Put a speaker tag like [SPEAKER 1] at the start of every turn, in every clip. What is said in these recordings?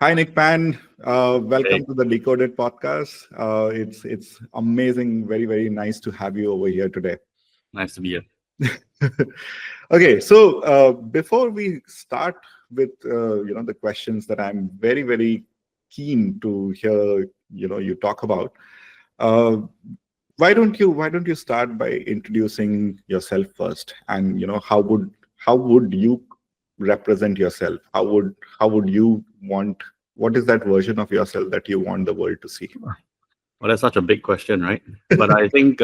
[SPEAKER 1] Hi, Nick Pan.
[SPEAKER 2] Hey,
[SPEAKER 1] Welcome to the Decoded podcast. It's amazing, very nice to have you over here today.
[SPEAKER 2] nice to be here.
[SPEAKER 1] Okay, so before we start with the questions that I'm very keen to hear you talk about, uh, why don't you start by introducing yourself first, and how would you represent yourself? How would you want? What is that version of yourself that you want the world to see?
[SPEAKER 2] Well, that's such a big question, right? But I think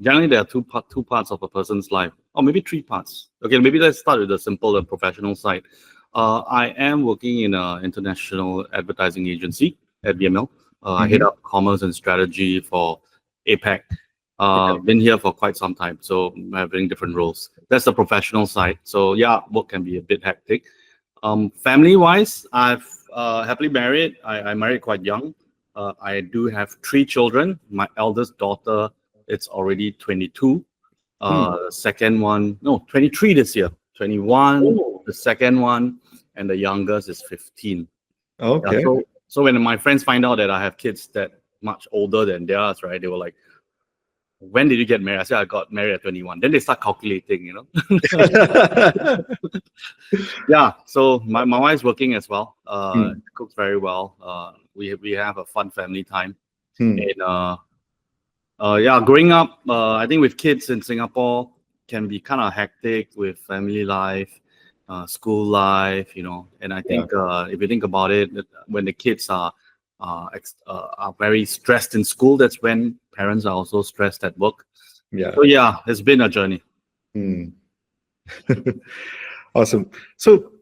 [SPEAKER 2] generally there are two parts of a person's life, or maybe three parts. Okay, maybe let's start with the simple and professional side. I am working in an international advertising agency at BML. I head
[SPEAKER 1] Hmm.
[SPEAKER 2] up commerce and strategy for APAC.
[SPEAKER 1] Okay.
[SPEAKER 2] Been here for quite some time, so I'm having different roles. That's the professional side. So yeah, work can be a bit hectic. Family-wise, I've happily married. I married quite young. I do have three children. My eldest daughter, it's already 22.
[SPEAKER 1] Hmm.
[SPEAKER 2] Second one, no, 23 this year. 21,
[SPEAKER 1] Oh,
[SPEAKER 2] the second one, and the youngest is 15. Yeah,
[SPEAKER 1] okay.
[SPEAKER 2] so when my friends find out that I have kids that much older than theirs, right? They were like, "When did you get married?" I said, "I got married at 21." Then they start calculating. Yeah, so my wife's working as well.
[SPEAKER 1] Hmm.
[SPEAKER 2] Cooks very well. We have a fun family time.
[SPEAKER 1] Hmm.
[SPEAKER 2] And yeah, growing up, I think with kids in Singapore can be kind of hectic with family life, school life. And I
[SPEAKER 1] Yeah.
[SPEAKER 2] think if you think about it, when the kids are very stressed in school, that's when parents are also stressed at work.
[SPEAKER 1] Yeah.
[SPEAKER 2] So yeah, it's been a journey.
[SPEAKER 1] Hmm. Awesome. So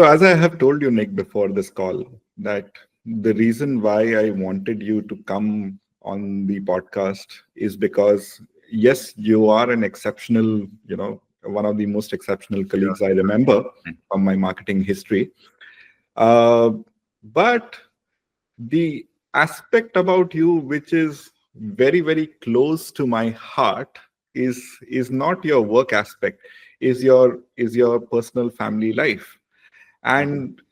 [SPEAKER 1] as I have told you, Nick, before this call, that the reason why I wanted you to come on the podcast is because, yes, you are an exceptional, one of the most exceptional
[SPEAKER 2] Yeah.
[SPEAKER 1] colleagues I remember from my marketing history. Uh, but the aspect about you which is very close to my heart is not your work aspect, is your personal family life. And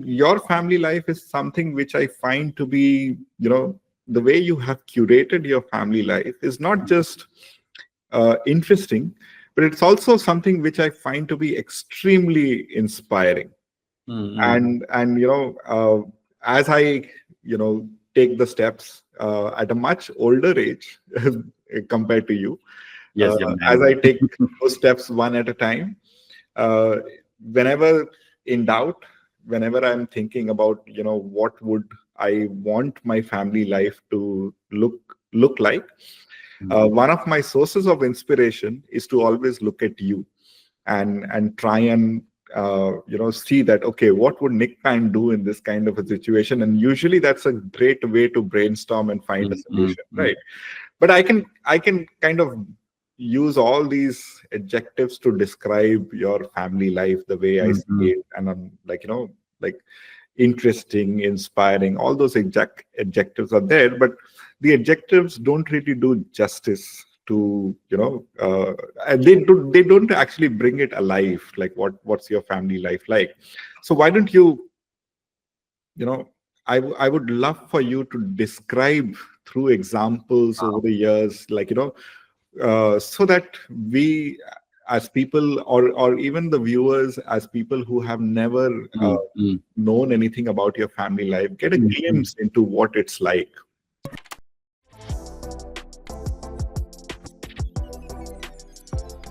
[SPEAKER 1] your family life is something which I find to be, the way you have curated your family life is not just interesting, but it's also something which I find to be extremely inspiring.
[SPEAKER 2] Mm-hmm.
[SPEAKER 1] And as I take the steps at a much older age compared to you,
[SPEAKER 2] Yes, young
[SPEAKER 1] as
[SPEAKER 2] man.
[SPEAKER 1] I take those steps one at a time, uh, whenever in doubt, whenever I'm thinking about what would I want my family life to look like, one of my sources of inspiration is to always look at you and try and see that, okay, what would Nick Pan do in this kind of a situation? And usually that's a great way to brainstorm and find a solution,
[SPEAKER 2] Mm-hmm.
[SPEAKER 1] right? But I can kind of use all these adjectives to describe your family life the way I see
[SPEAKER 2] Mm-hmm.
[SPEAKER 1] it, and I'm like interesting, inspiring, all those adjectives are there, but the adjectives don't really do justice to and they don't actually bring it alive, like what's your family life like. So why don't I would love for you to describe through examples over the years, so that we as people, or even the viewers, as people who have never
[SPEAKER 2] Mm-hmm.
[SPEAKER 1] known anything about your family life, get a
[SPEAKER 2] Mm-hmm.
[SPEAKER 1] glimpse into what it's like.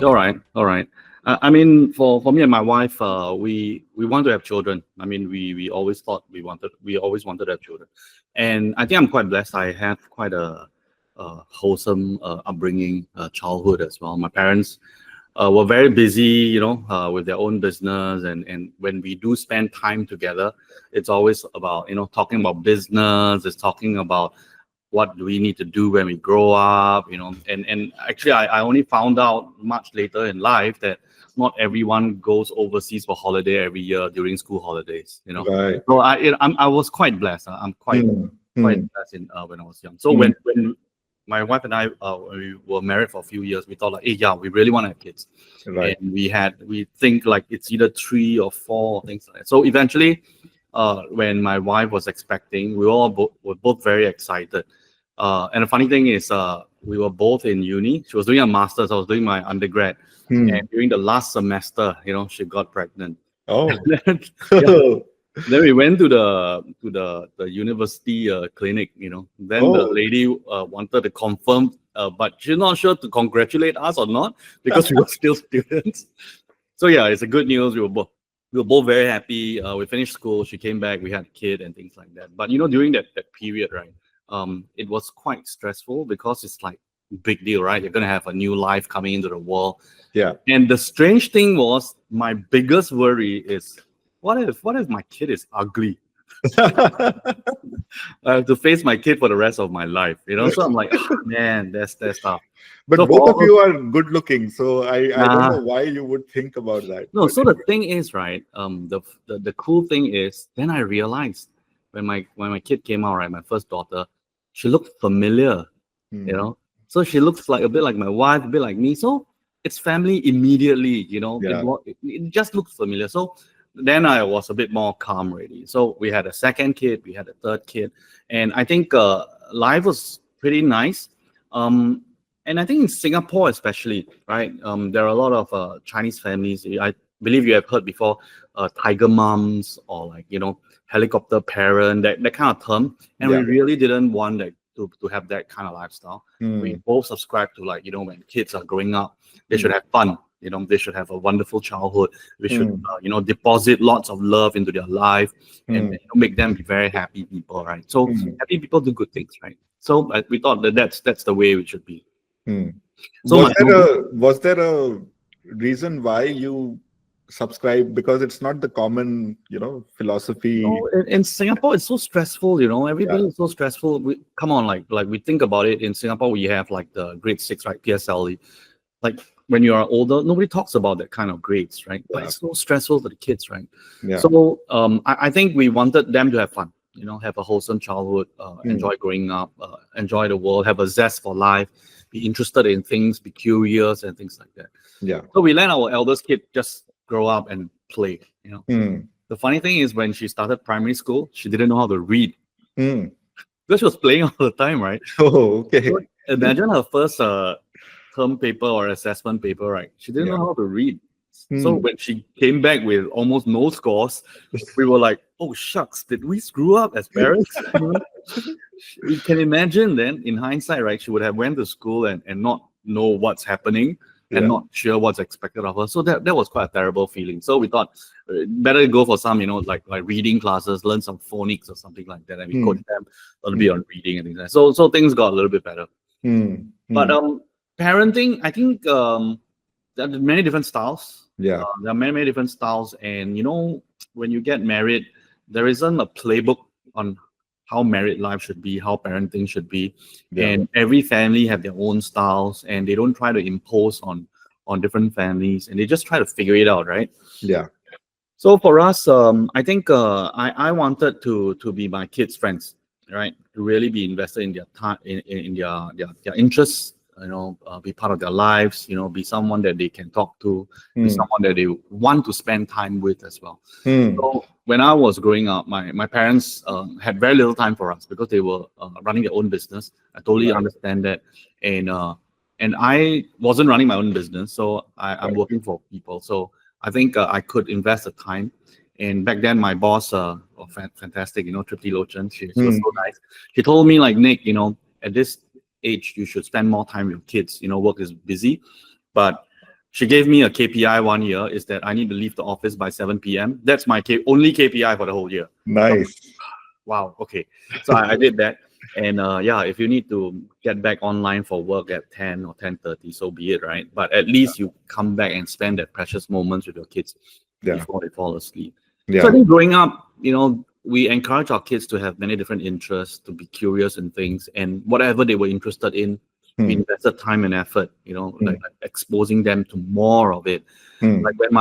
[SPEAKER 2] All right, all right. I mean, for me and my wife, we want to have children. I mean, we always thought we always wanted to have children, and I think I'm quite blessed. I have quite a wholesome upbringing, childhood as well. My parents were very busy, with their own business, and when we do spend time together, it's always about talking about business. It's talking about what do we need to do when we grow up, and actually I only found out much later in life that not everyone goes overseas for holiday every year during school holidays.
[SPEAKER 1] Right.
[SPEAKER 2] So I was quite blessed. I'm
[SPEAKER 1] Hmm.
[SPEAKER 2] quite
[SPEAKER 1] Hmm.
[SPEAKER 2] blessed in when I was young. So
[SPEAKER 1] Hmm.
[SPEAKER 2] when my wife and I we were married for a few years, we thought like, hey, yeah, we really want to have kids,
[SPEAKER 1] Right.
[SPEAKER 2] and we think like it's either three or four or things like that. So eventually when my wife was expecting, we all were both very excited. And the funny thing is, we were both in uni. She was doing a master's. I was doing my undergrad.
[SPEAKER 1] Hmm.
[SPEAKER 2] And during the last semester, she got pregnant.
[SPEAKER 1] Oh.
[SPEAKER 2] Yeah. Then we went to the university clinic. Then the
[SPEAKER 1] Oh.
[SPEAKER 2] lady wanted to confirm, but she's not sure to congratulate us or not because we were still students. So yeah, it's a good news. We were both very happy. We finished school. She came back. We had a kid and things like that. But during that period, right? It was quite stressful because it's like big deal, right? You're gonna have a new life coming into the world.
[SPEAKER 1] Yeah.
[SPEAKER 2] And the strange thing was, my biggest worry is, what if my kid is ugly? I have to face my kid for the rest of my life, So I'm like, man, that's tough.
[SPEAKER 1] But
[SPEAKER 2] So
[SPEAKER 1] both
[SPEAKER 2] for
[SPEAKER 1] of
[SPEAKER 2] all
[SPEAKER 1] you are good looking, so I don't
[SPEAKER 2] nah,
[SPEAKER 1] know why you would think about that.
[SPEAKER 2] no.
[SPEAKER 1] But
[SPEAKER 2] So the thing is, right? The cool thing is, then I realized when my kid came out, right, my first daughter, she looked familiar, you
[SPEAKER 1] hmm,
[SPEAKER 2] know. So she looks like a bit like my wife, a bit like me. So it's family immediately,
[SPEAKER 1] yeah.
[SPEAKER 2] It just looks familiar. So then I was a bit more calm already. So we had a second kid, we had a third kid, and I think life was pretty nice. Um, and I think in Singapore especially, right? There are a lot of Chinese families. I believe you have heard before, tiger moms, or like helicopter parent, that kind of term. And we
[SPEAKER 1] Yeah.
[SPEAKER 2] really didn't want that to have that kind of lifestyle. We
[SPEAKER 1] Hmm,
[SPEAKER 2] both subscribe to, like, when kids are growing up, they
[SPEAKER 1] hmm,
[SPEAKER 2] should have fun. They should have a wonderful childhood. We should,
[SPEAKER 1] hmm,
[SPEAKER 2] deposit lots of love into their life, and
[SPEAKER 1] hmm,
[SPEAKER 2] make them be very happy people, right? So
[SPEAKER 1] hmm,
[SPEAKER 2] happy people do good things, right? So we thought that that's the way it should be.
[SPEAKER 1] hmm.
[SPEAKER 2] So
[SPEAKER 1] Was
[SPEAKER 2] my
[SPEAKER 1] there a reason why you subscribe? Because it's not the common, philosophy.
[SPEAKER 2] in Singapore, it's so stressful.
[SPEAKER 1] Yeah.
[SPEAKER 2] Everybody is so stressful. Come on, like we think about it. In Singapore, we have like the grade 6, right? PSLE. Like, when you are older, nobody talks about that kind of grades, right? But
[SPEAKER 1] Yeah.
[SPEAKER 2] it's so stressful for the kids, right?
[SPEAKER 1] Yeah.
[SPEAKER 2] So I think we wanted them to have fun, have a wholesome childhood,
[SPEAKER 1] Hmm,
[SPEAKER 2] enjoy growing up, enjoy the world, have a zest for life, be interested in things, be curious and things like that.
[SPEAKER 1] yeah.
[SPEAKER 2] So we let our eldest kid just grow up and play.
[SPEAKER 1] Hmm,
[SPEAKER 2] The funny thing is, when she started primary school, she didn't know how to read
[SPEAKER 1] hmm.
[SPEAKER 2] because she was playing all the time, right?
[SPEAKER 1] Oh, okay.
[SPEAKER 2] So imagine her first term paper or assessment paper, right? She didn't
[SPEAKER 1] Yeah.
[SPEAKER 2] know how to read. So
[SPEAKER 1] Hmm.
[SPEAKER 2] when she came back with almost no scores, we were like, "Oh shucks, did we screw up as parents?" You can imagine then, in hindsight, right? She would have went to school and not know what's happening and
[SPEAKER 1] Yeah.
[SPEAKER 2] not sure what's expected of her. So that was quite a terrible feeling. So we thought, better go for some, like reading classes, learn some phonics or something like that, and we coach
[SPEAKER 1] Hmm,
[SPEAKER 2] them a little
[SPEAKER 1] hmm,
[SPEAKER 2] bit on reading and things like that. So things got a little bit better.
[SPEAKER 1] hmm,
[SPEAKER 2] But
[SPEAKER 1] hmm.
[SPEAKER 2] parenting, I think there are many different styles.
[SPEAKER 1] Yeah.
[SPEAKER 2] There are many, many different styles, and when you get married, there isn't a playbook on how married life should be, how parenting should be,
[SPEAKER 1] Yeah.
[SPEAKER 2] and every family have their own styles, and they don't try to impose on different families, and they just try to figure it out, right?
[SPEAKER 1] Yeah.
[SPEAKER 2] So for us, I think I wanted to be my kids' friends, right? To really be invested in their time, in their interests, be part of their lives, be someone that they can talk to, be
[SPEAKER 1] Hmm,
[SPEAKER 2] someone that they want to spend time with as well.
[SPEAKER 1] hmm.
[SPEAKER 2] So when I was growing up, my parents had very little time for us because they were running their own business. I totally
[SPEAKER 1] Right.
[SPEAKER 2] understand that, and I wasn't running my own business, so I'm
[SPEAKER 1] Right.
[SPEAKER 2] working for people. So I think I could invest the time. And back then, my boss, fantastic, Tripti Lochan, she was
[SPEAKER 1] Hmm.
[SPEAKER 2] so nice. She told me, like, Nick, at this age, you should spend more time with kids. Work is busy, but she gave me a KPI one year, is that I need to leave the office by 7 p.m. That's my only KPI for the whole year. So,
[SPEAKER 1] Nice.
[SPEAKER 2] wow, okay. So I did that. And yeah, if you need to get back online for work at 10 or 10:30, so be it, right? But at least you come back and spend that precious moments with your kids
[SPEAKER 1] Yeah.
[SPEAKER 2] before they fall asleep. So I
[SPEAKER 1] Yeah.
[SPEAKER 2] think growing up, we encourage our kids to have many different interests, to be curious in things, and whatever they were interested in, we
[SPEAKER 1] Hmm,
[SPEAKER 2] invested time and effort,
[SPEAKER 1] hmm,
[SPEAKER 2] like exposing them to more of it.
[SPEAKER 1] hmm.
[SPEAKER 2] Like when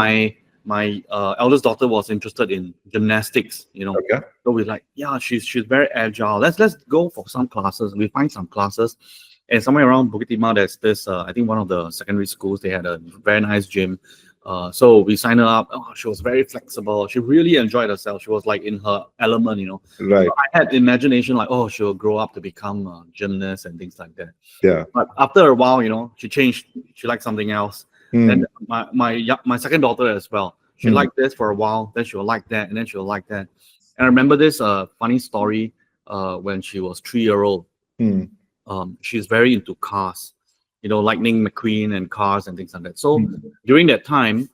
[SPEAKER 2] my eldest daughter was interested in gymnastics,
[SPEAKER 1] Okay.
[SPEAKER 2] so we're like, yeah, she's very agile. Let's go for some classes. We find some classes, and somewhere around Bukit Timah, there's this. I think one of the secondary schools, they had a very nice gym. So we signed her up. Oh, she was very flexible. She really enjoyed herself. She was like in her element, you know.
[SPEAKER 1] Right.
[SPEAKER 2] So I had imagination like, oh, she'll grow up to become a gymnast and things like that.
[SPEAKER 1] Yeah.
[SPEAKER 2] But after a while, you know, she changed. She liked something else.
[SPEAKER 1] Mm.
[SPEAKER 2] Then my second daughter as well. She
[SPEAKER 1] Mm.
[SPEAKER 2] liked this for a while. Then she'll like that, and then she'll like that. And I remember this funny story when she was 3 year old.
[SPEAKER 1] Mm.
[SPEAKER 2] She's very into cars, you know, Lightning McQueen and cars and things like that. So
[SPEAKER 1] Mm.
[SPEAKER 2] during that time,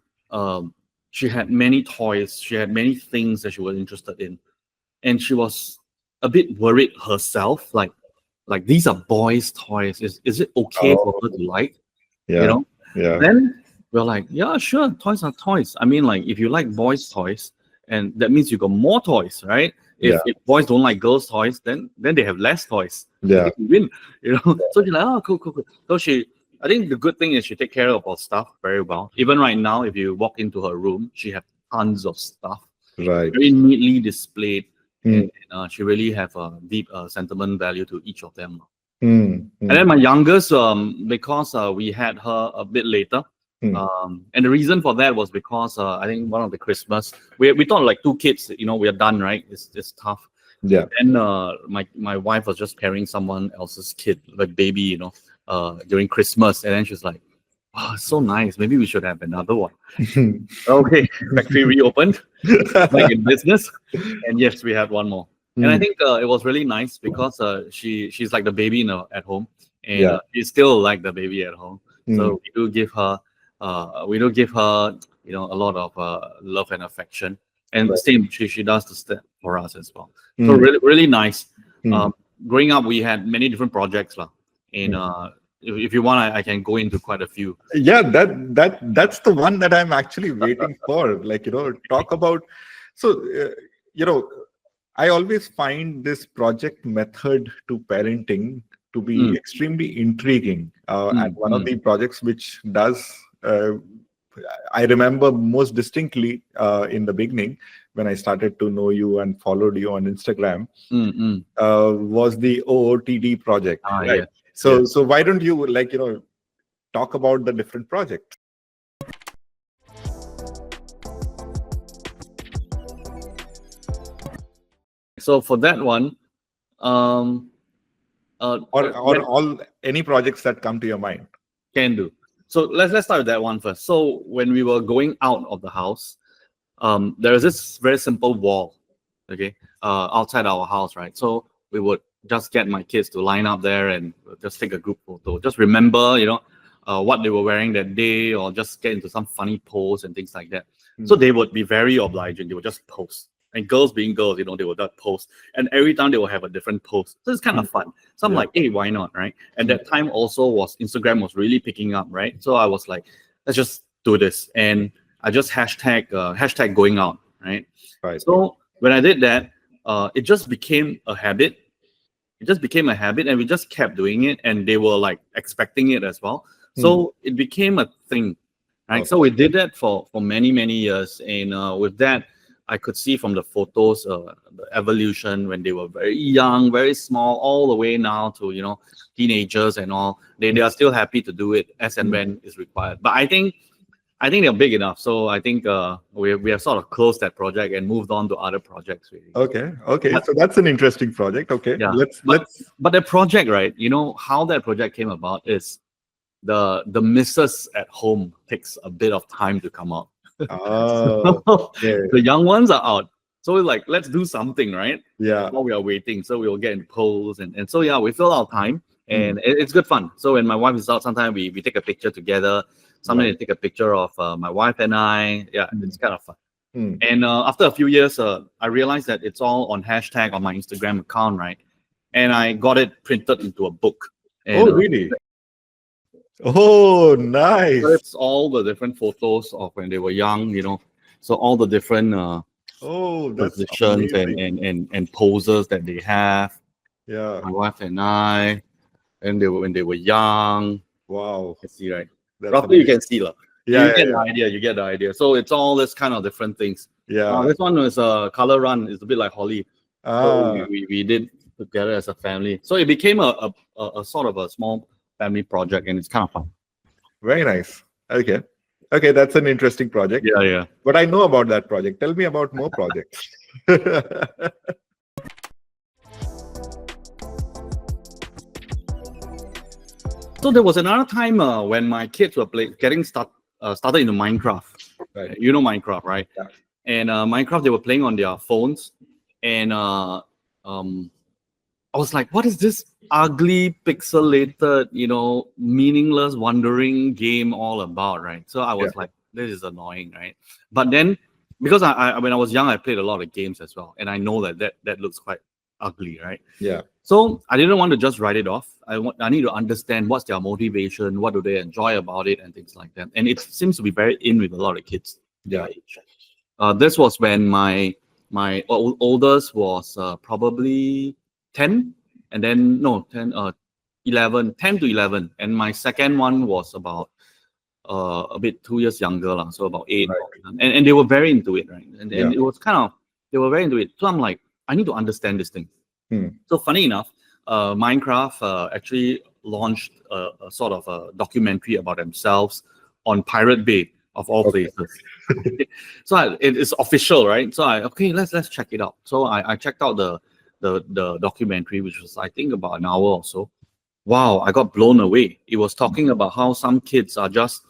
[SPEAKER 2] she had many toys. She had many things that she was interested in, and she was a bit worried herself, like these are boys' toys. Is it okay for
[SPEAKER 1] Oh,
[SPEAKER 2] her to like? You
[SPEAKER 1] yeah.
[SPEAKER 2] know?
[SPEAKER 1] Yeah.
[SPEAKER 2] Then we're like, yeah, sure, toys are toys. I mean, like if you like boys' toys, and that means you got more toys, right?
[SPEAKER 1] Yeah.
[SPEAKER 2] If boys don't like girls' toys, then they have less toys. So
[SPEAKER 1] Yeah.
[SPEAKER 2] they can win, you know. So she's like, oh, cool, cool, cool. So I think the good thing is she take care of our stuff very well. Even right now, if you walk into her room, she have tons of stuff,
[SPEAKER 1] Right.
[SPEAKER 2] very neatly displayed,
[SPEAKER 1] Mm.
[SPEAKER 2] and she really have a deep sentiment value to each of them.
[SPEAKER 1] Mm.
[SPEAKER 2] And
[SPEAKER 1] Mm.
[SPEAKER 2] then my youngest, because we had her a bit later,
[SPEAKER 1] Mm.
[SPEAKER 2] and the reason for that was because I think one of the Christmas we thought like 2 kids, you know, we are done, right? It's tough.
[SPEAKER 1] Yeah.
[SPEAKER 2] Then my wife was just carrying someone else's kid, like baby, you know, during Christmas, and then she's like, "Oh, it's so nice. Maybe we should have another one." Okay, factory reopened, back in business, and yes, we had one more. And I
[SPEAKER 1] Mm.
[SPEAKER 2] think it was really nice because she's like the baby at home, and
[SPEAKER 1] Yeah.
[SPEAKER 2] she's still like the baby at home.
[SPEAKER 1] Mm.
[SPEAKER 2] So we do give her you know a lot of love and affection, and the
[SPEAKER 1] Right.
[SPEAKER 2] same she does the step for us as well. So
[SPEAKER 1] Mm.
[SPEAKER 2] really nice.
[SPEAKER 1] Mm.
[SPEAKER 2] Growing up, we had many different projects lah, and
[SPEAKER 1] Mm.
[SPEAKER 2] if you want, I can go into quite a few.
[SPEAKER 1] Yeah, that's the one that I'm actually waiting for. Like, talk about. So, you know, I always find this project method to parenting to be
[SPEAKER 2] Mm,
[SPEAKER 1] extremely intriguing. And
[SPEAKER 2] mm,
[SPEAKER 1] one of
[SPEAKER 2] mm,
[SPEAKER 1] the projects which does, I remember most distinctly in the beginning when I started to know you and followed you on Instagram,
[SPEAKER 2] mm.
[SPEAKER 1] was the OOTD project,
[SPEAKER 2] Ah,
[SPEAKER 1] right?
[SPEAKER 2] yes,
[SPEAKER 1] So,
[SPEAKER 2] yes.
[SPEAKER 1] so why don't you talk about the different projects?
[SPEAKER 2] So for that one, um,
[SPEAKER 1] Or all any projects that come to your mind.
[SPEAKER 2] can do. So let's start with that one first. So when we were going out of the house, there is this very simple wall, okay, outside our house, right? So we would just get my kids to line up there and just take a group photo. Just remember, what they were wearing that day, or just get into some funny pose and things like that. So they would be very obliging. They would just post. And girls being girls, they would just post. And every time they will have a different post. So it's kind of fun. So I'm
[SPEAKER 1] Yeah.
[SPEAKER 2] like, hey, why not, right? And that time also Instagram was really picking up, right? So I was like, let's just do this. And I just hashtag going out, right?
[SPEAKER 1] Right.
[SPEAKER 2] So when I did that, it just became a habit. It just became a habit, and we just kept doing it, and they were like expecting it as well. So it became a thing, right?
[SPEAKER 1] Oh.
[SPEAKER 2] So we did that for many years, and with that, I could see from the photos the evolution when they were very young, very small, all the way now to teenagers and all. They are still happy to do it as and when is required. But I think they're big enough, so I think we have sort of closed that project and moved on to other projects. Really.
[SPEAKER 1] Okay. So that's an interesting project. Okay,
[SPEAKER 2] Yeah.
[SPEAKER 1] let's.
[SPEAKER 2] But the project, right? You know how that project came about is the missus at home takes a bit of time to come out.
[SPEAKER 1] Oh, okay.
[SPEAKER 2] The young ones are out, so we're like, let's do something, right?
[SPEAKER 1] Yeah.
[SPEAKER 2] While we are waiting, so we'll get in polls, and so yeah, we fill our time, and it's good fun. So when my wife is out, sometimes we take a picture together. Sometimes they take a picture of my wife and I. Yeah, it's kind of fun. And after a few years, I realized that it's all on hashtag on my Instagram account, right? And I got it printed into a book. And,
[SPEAKER 1] Oh, really? Oh, nice.
[SPEAKER 2] it's all the different photos of when they were young, so all the different
[SPEAKER 1] Oh, that's
[SPEAKER 2] positions
[SPEAKER 1] amazing.
[SPEAKER 2] and poses that they have.
[SPEAKER 1] Yeah.
[SPEAKER 2] My wife and I, and when they were young.
[SPEAKER 1] Wow.
[SPEAKER 2] You see, right?
[SPEAKER 1] That's
[SPEAKER 2] Roughly, you
[SPEAKER 1] amazing.
[SPEAKER 2] can see,
[SPEAKER 1] Yeah.
[SPEAKER 2] You get the idea. You get the idea. So it's all this kind of different things.
[SPEAKER 1] Yeah.
[SPEAKER 2] This one is a color run. It's a bit like Holly. So
[SPEAKER 1] Ah.
[SPEAKER 2] we did together as a family. So it became a sort of a small family project, and it's kind of fun.
[SPEAKER 1] Very nice. Okay. Okay, that's an interesting project.
[SPEAKER 2] Yeah, yeah.
[SPEAKER 1] But I know about that project. Tell me about more projects.
[SPEAKER 2] So there was another time when my kids were started into Minecraft.
[SPEAKER 1] Right.
[SPEAKER 2] You know Minecraft, right?
[SPEAKER 1] Yeah.
[SPEAKER 2] And Minecraft, they were playing on their phones, and I was like, "What is this ugly, pixelated, meaningless, wandering game all about?" Right? So I was like, "This is annoying," right? But then, because I when I was young, I played a lot of games as well, and I know that looks quite ugly, right?
[SPEAKER 1] Yeah.
[SPEAKER 2] So I didn't want to just write it off. I need to understand what's their motivation, what do they enjoy about it, and things like that. And it seems to be very in with a lot of kids.
[SPEAKER 1] Yeah.
[SPEAKER 2] This was when my oldest was probably 10, and then no 10 11 10 to 11, and my second one was about a bit 2 years younger lah, so about 8.
[SPEAKER 1] Right.
[SPEAKER 2] And they were very into it, right? And
[SPEAKER 1] Yeah.
[SPEAKER 2] it was kind of, they were very into it. So I'm like, I need to understand this thing. So funny enough, Minecraft actually launched a sort of a documentary about themselves on Pirate Bay of all places. So it is official, right? So let's check it out. So I checked out the documentary, which was I think about an hour or so. Wow, I got blown away. It was talking about how some kids are just,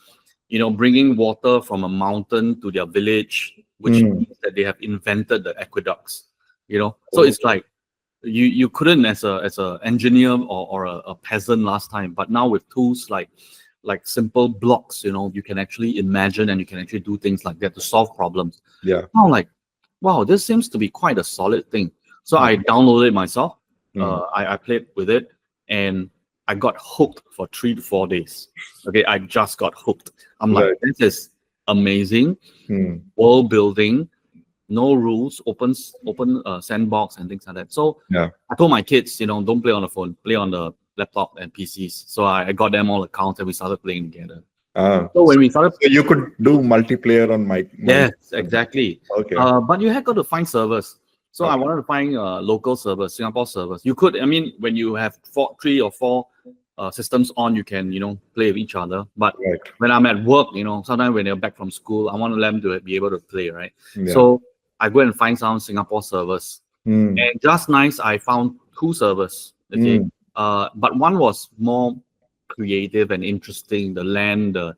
[SPEAKER 2] bringing water from a mountain to their village, which means that they have invented the aqueducts. So it's like you couldn't as a engineer or a peasant last time, but now with tools like simple blocks, you can actually imagine and you can actually do things like that to solve problems.
[SPEAKER 1] Yeah.
[SPEAKER 2] I'm like, wow, this seems to be quite a solid thing. So I downloaded it myself. I played with it, and I got hooked for 3 to 4 days. Okay, I just got hooked. I'm like, this is amazing. World building, no rules, open sandbox and things like that. So I told my kids, don't play on the phone, play on the laptop and PCs. So I got them all accounts and we started playing together. So when we started,
[SPEAKER 1] so you could do multiplayer on my
[SPEAKER 2] yes, exactly.
[SPEAKER 1] Okay.
[SPEAKER 2] But you had got to find servers. So I wanted to find local servers, Singapore servers. You could, when you have 3 or 4 systems on, you can, play with each other. But when I'm at work, sometimes when they're back from school, I want them to be able to play, right?
[SPEAKER 1] Yeah.
[SPEAKER 2] So I go and find some Singapore servers. And just nice, I found 2 servers. Okay. But one was more creative and interesting. The land, the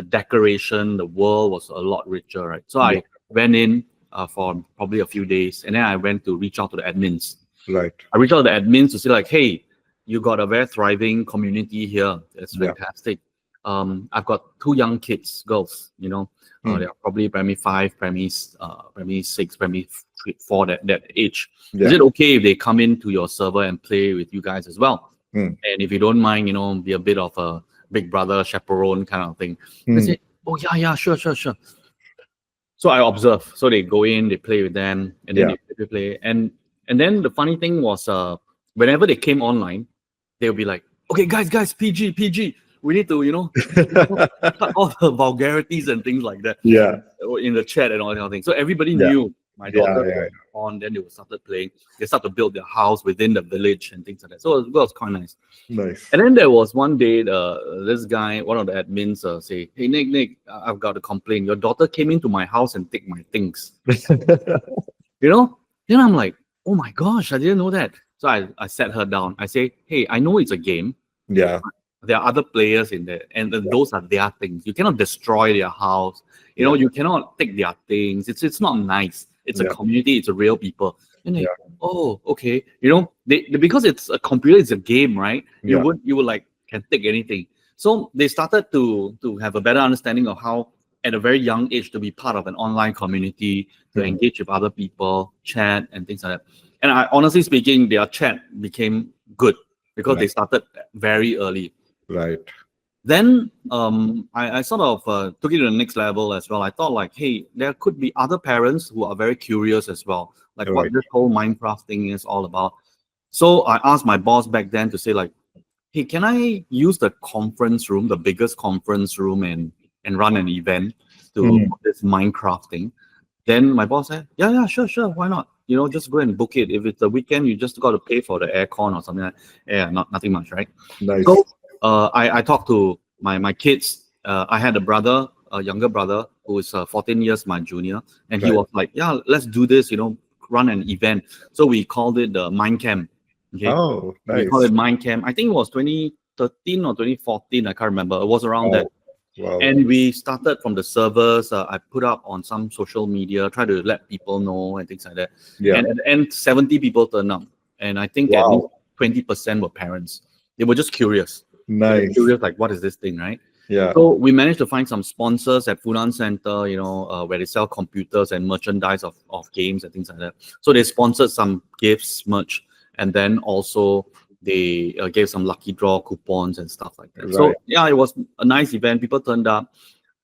[SPEAKER 2] decoration, the world was a lot richer, right? So I went in for probably a few days, and then I went to reach out to the admins.
[SPEAKER 1] Right.
[SPEAKER 2] I reached out to the admins to say like, hey, you got a very thriving community here. It's fantastic. I've got 2 young kids, girls, they are probably primary 5, primary 6, primary 4, that age. Is it okay if they come into your server and play with you guys as well? And if you don't mind, be a bit of a big brother chaperone kind of thing. They say, oh yeah, sure. So I observe. So they go in, they play with them, and then they play. And then the funny thing was, whenever they came online, they would be like, okay, guys, PG. We need to, cut all the vulgarities and things like that.
[SPEAKER 1] Yeah.
[SPEAKER 2] In the chat and all that kind of thing. So everybody knew my daughter on. Then they started playing. They started to build their house within the village and things like that. So it was quite nice.
[SPEAKER 1] Nice.
[SPEAKER 2] And then there was one day, this guy, one of the admins, say, "Hey Nick, I've got a complaint. Your daughter came into my house and take my things." Then I'm like, oh my gosh, I didn't know that. So I sat her down. I say, hey, I know it's a game.
[SPEAKER 1] Yeah.
[SPEAKER 2] There are other players in there, and those are their things. You cannot destroy their house. You cannot take their things. It's not nice. It's a community. It's a real people. And they, oh, okay. They because it's a computer, it's a game, right? You would like can take anything. So they started to have a better understanding of how, at a very young age, to be part of an online community, to engage with other people, chat and things like that. And honestly speaking, their chat became good because they started very early.
[SPEAKER 1] Right.
[SPEAKER 2] Then I sort of took it to the next level as well. I thought like, hey, there could be other parents who are very curious as well, like what this whole Minecraft thing is all about. So I asked my boss back then to say like, hey, can I use the conference room, the biggest conference room, and run an event to this Minecraft thing? Then my boss said, yeah, sure, why not? Just go and book it. If it's a weekend, you just got to pay for the aircon or something like that. Yeah, nothing much, right?
[SPEAKER 1] Nice.
[SPEAKER 2] So I talked to my kids. I had a brother younger brother who is 14 years my junior, and he
[SPEAKER 1] Right.
[SPEAKER 2] was like, "Yeah, let's do this. Run an event." So we called it the Mind Camp. Okay,
[SPEAKER 1] Oh,
[SPEAKER 2] we called
[SPEAKER 1] nice.
[SPEAKER 2] it Mind Camp. I think it was 2013 or 2014. I can't remember. It was around that.
[SPEAKER 1] Wow. Wow.
[SPEAKER 2] And we started from the servers. I put up on some social media, try to let people know and things like that.
[SPEAKER 1] Yeah.
[SPEAKER 2] And at the end, 70 people turned up. And I think at least
[SPEAKER 1] Wow.
[SPEAKER 2] 20% were parents. They were just curious. They were
[SPEAKER 1] Nice.
[SPEAKER 2] curious, like, what is this thing, right?
[SPEAKER 1] Yeah.
[SPEAKER 2] So we managed to find some sponsors at Funan Center, where they sell computers and merchandise of games and things like that. So they sponsored some gifts, merch, and then also they gave some lucky draw coupons and stuff like that. So
[SPEAKER 1] Right.
[SPEAKER 2] yeah, it was a nice event. People turned up.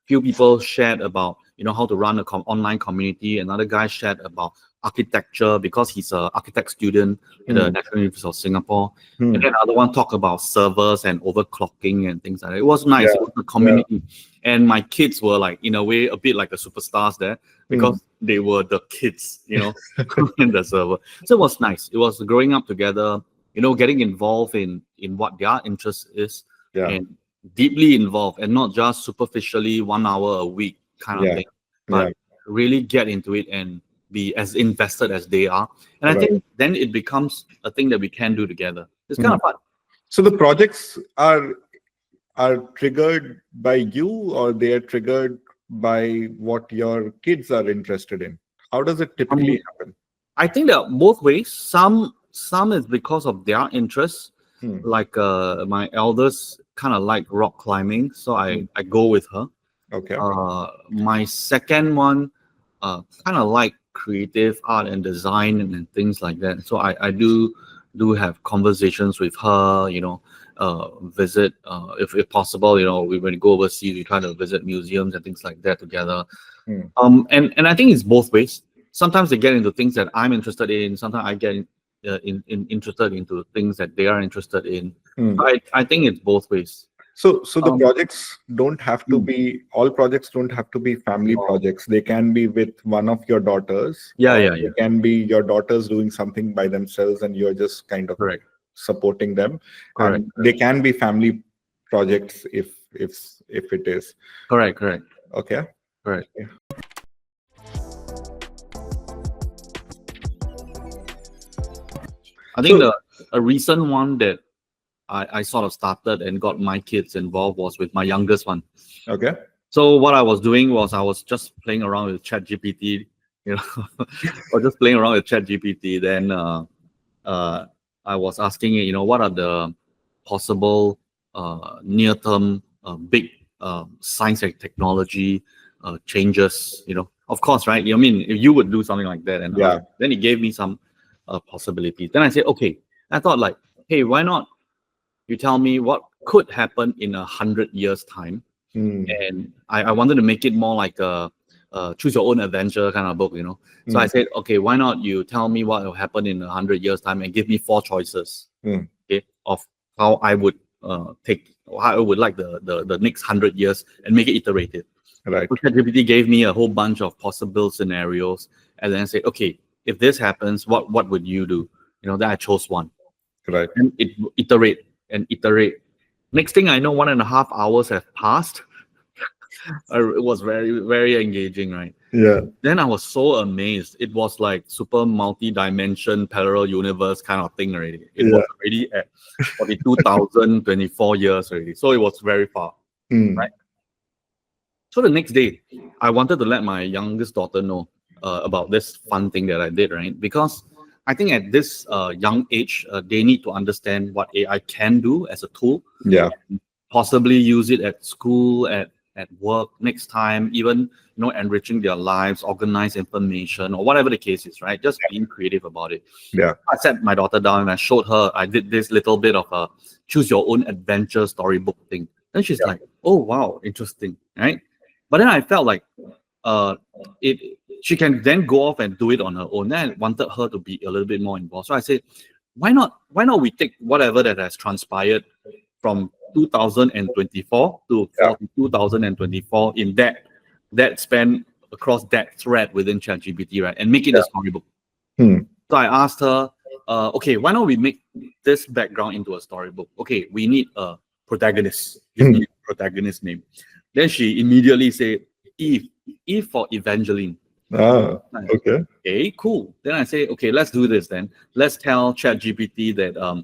[SPEAKER 2] Few people shared about how to run a online community. Another guy shared about architecture because he's an architect student at the National University of Singapore.
[SPEAKER 1] Hmm.
[SPEAKER 2] And then another one talked about servers and overclocking and things like that. It was nice.
[SPEAKER 1] Yeah.
[SPEAKER 2] It was a community. And my kids were like, in a way, a bit like the superstars there because they were the kids, in the server. So it was nice. It was growing up together, getting involved in what their interest is.
[SPEAKER 1] Yeah.
[SPEAKER 2] And deeply involved and not just superficially 1 hour a week kind of
[SPEAKER 1] Yeah.
[SPEAKER 2] thing, but
[SPEAKER 1] Yeah.
[SPEAKER 2] really get into it and be as invested as they are. And I
[SPEAKER 1] Right.
[SPEAKER 2] think then it becomes a thing that we can do together. It's kind of fun.
[SPEAKER 1] So the projects are triggered by you, or they are triggered by what your kids are interested in? How does it typically happen?
[SPEAKER 2] I think that both ways. Some is because of their interests. Like my eldest kind of like rock climbing, so I go with her.
[SPEAKER 1] Okay.
[SPEAKER 2] My second one kind of like creative art and design and things like that. So I do have conversations with her, visit if possible, we when we go overseas, we try to visit museums and things like that together. And I think it's both ways. Sometimes they get into things that I'm interested in. Sometimes I get interested into things that they are interested in. I think it's both ways.
[SPEAKER 1] So the projects don't have to be, all projects don't have to be family
[SPEAKER 2] Oh.
[SPEAKER 1] projects. They can be with one of your daughters.
[SPEAKER 2] Yeah,
[SPEAKER 1] or
[SPEAKER 2] yeah,
[SPEAKER 1] They
[SPEAKER 2] yeah.
[SPEAKER 1] can be your daughters doing something by themselves and you're just kind of
[SPEAKER 2] Correct.
[SPEAKER 1] supporting them.
[SPEAKER 2] Correct.
[SPEAKER 1] And they can be family projects if it is.
[SPEAKER 2] Correct.
[SPEAKER 1] Okay.
[SPEAKER 2] Correct.
[SPEAKER 1] Yeah.
[SPEAKER 2] I think a recent one that I sort of started and got my kids involved was with my youngest one.
[SPEAKER 1] Okay.
[SPEAKER 2] So what I was doing was I was just playing around with ChatGPT, or just playing around with ChatGPT. Then I was asking it, what are the possible near-term big science and technology changes? Of course, right? I mean, if you would do something like that, and
[SPEAKER 1] Yeah.
[SPEAKER 2] then it gave me some possibilities. Then I said, okay. I thought like, hey, why not? You tell me what could happen in 100 years' time. And I wanted to make it more like a choose your own adventure kind of book, So I said, okay, why not you tell me what will happen in 100 years' time and give me 4 choices, okay, of how I would how I would like the next 100 years and make it iterative.
[SPEAKER 1] Right.
[SPEAKER 2] So ChatGPT gave me a whole bunch of possible scenarios, and then I said, okay, if this happens, what would you do? Then I chose one.
[SPEAKER 1] Right.
[SPEAKER 2] And it iterate and iterate. Next thing I know, 1.5 hours have passed. It was very, very engaging, right?
[SPEAKER 1] Yeah.
[SPEAKER 2] Then I was so amazed. It was like super multi-dimension parallel universe kind of thing already. It was already at 42,024 years already. So it was very far, right? So the next day, I wanted to let my youngest daughter know about this fun thing that I did, right? Because I think at this young age, they need to understand what AI can do as a tool.
[SPEAKER 1] Yeah.
[SPEAKER 2] Possibly use it at school, at work next time, even enriching their lives, organize information, or whatever the case is, right? Just being creative about it.
[SPEAKER 1] Yeah.
[SPEAKER 2] I sat my daughter down and I showed her. I did this little bit of a choose your own adventure storybook thing. Then she's like, "Oh wow, interesting," right? But then I felt like she can then go off and do it on her own. Then I wanted her to be a little bit more involved. So I said, why not we take whatever that has transpired from 2024 to 2024 in that span across that thread within ChatGPT, right? And make it a storybook. So I asked her, okay, why don't we make this background into a storybook? Okay, we need a protagonist. Give me a protagonist name. Then she immediately said, Eve, Eve for Evangeline.
[SPEAKER 1] Ah,
[SPEAKER 2] Like,
[SPEAKER 1] okay.
[SPEAKER 2] okay, cool. Then I say, okay, let's do this then. Let's tell ChatGPT that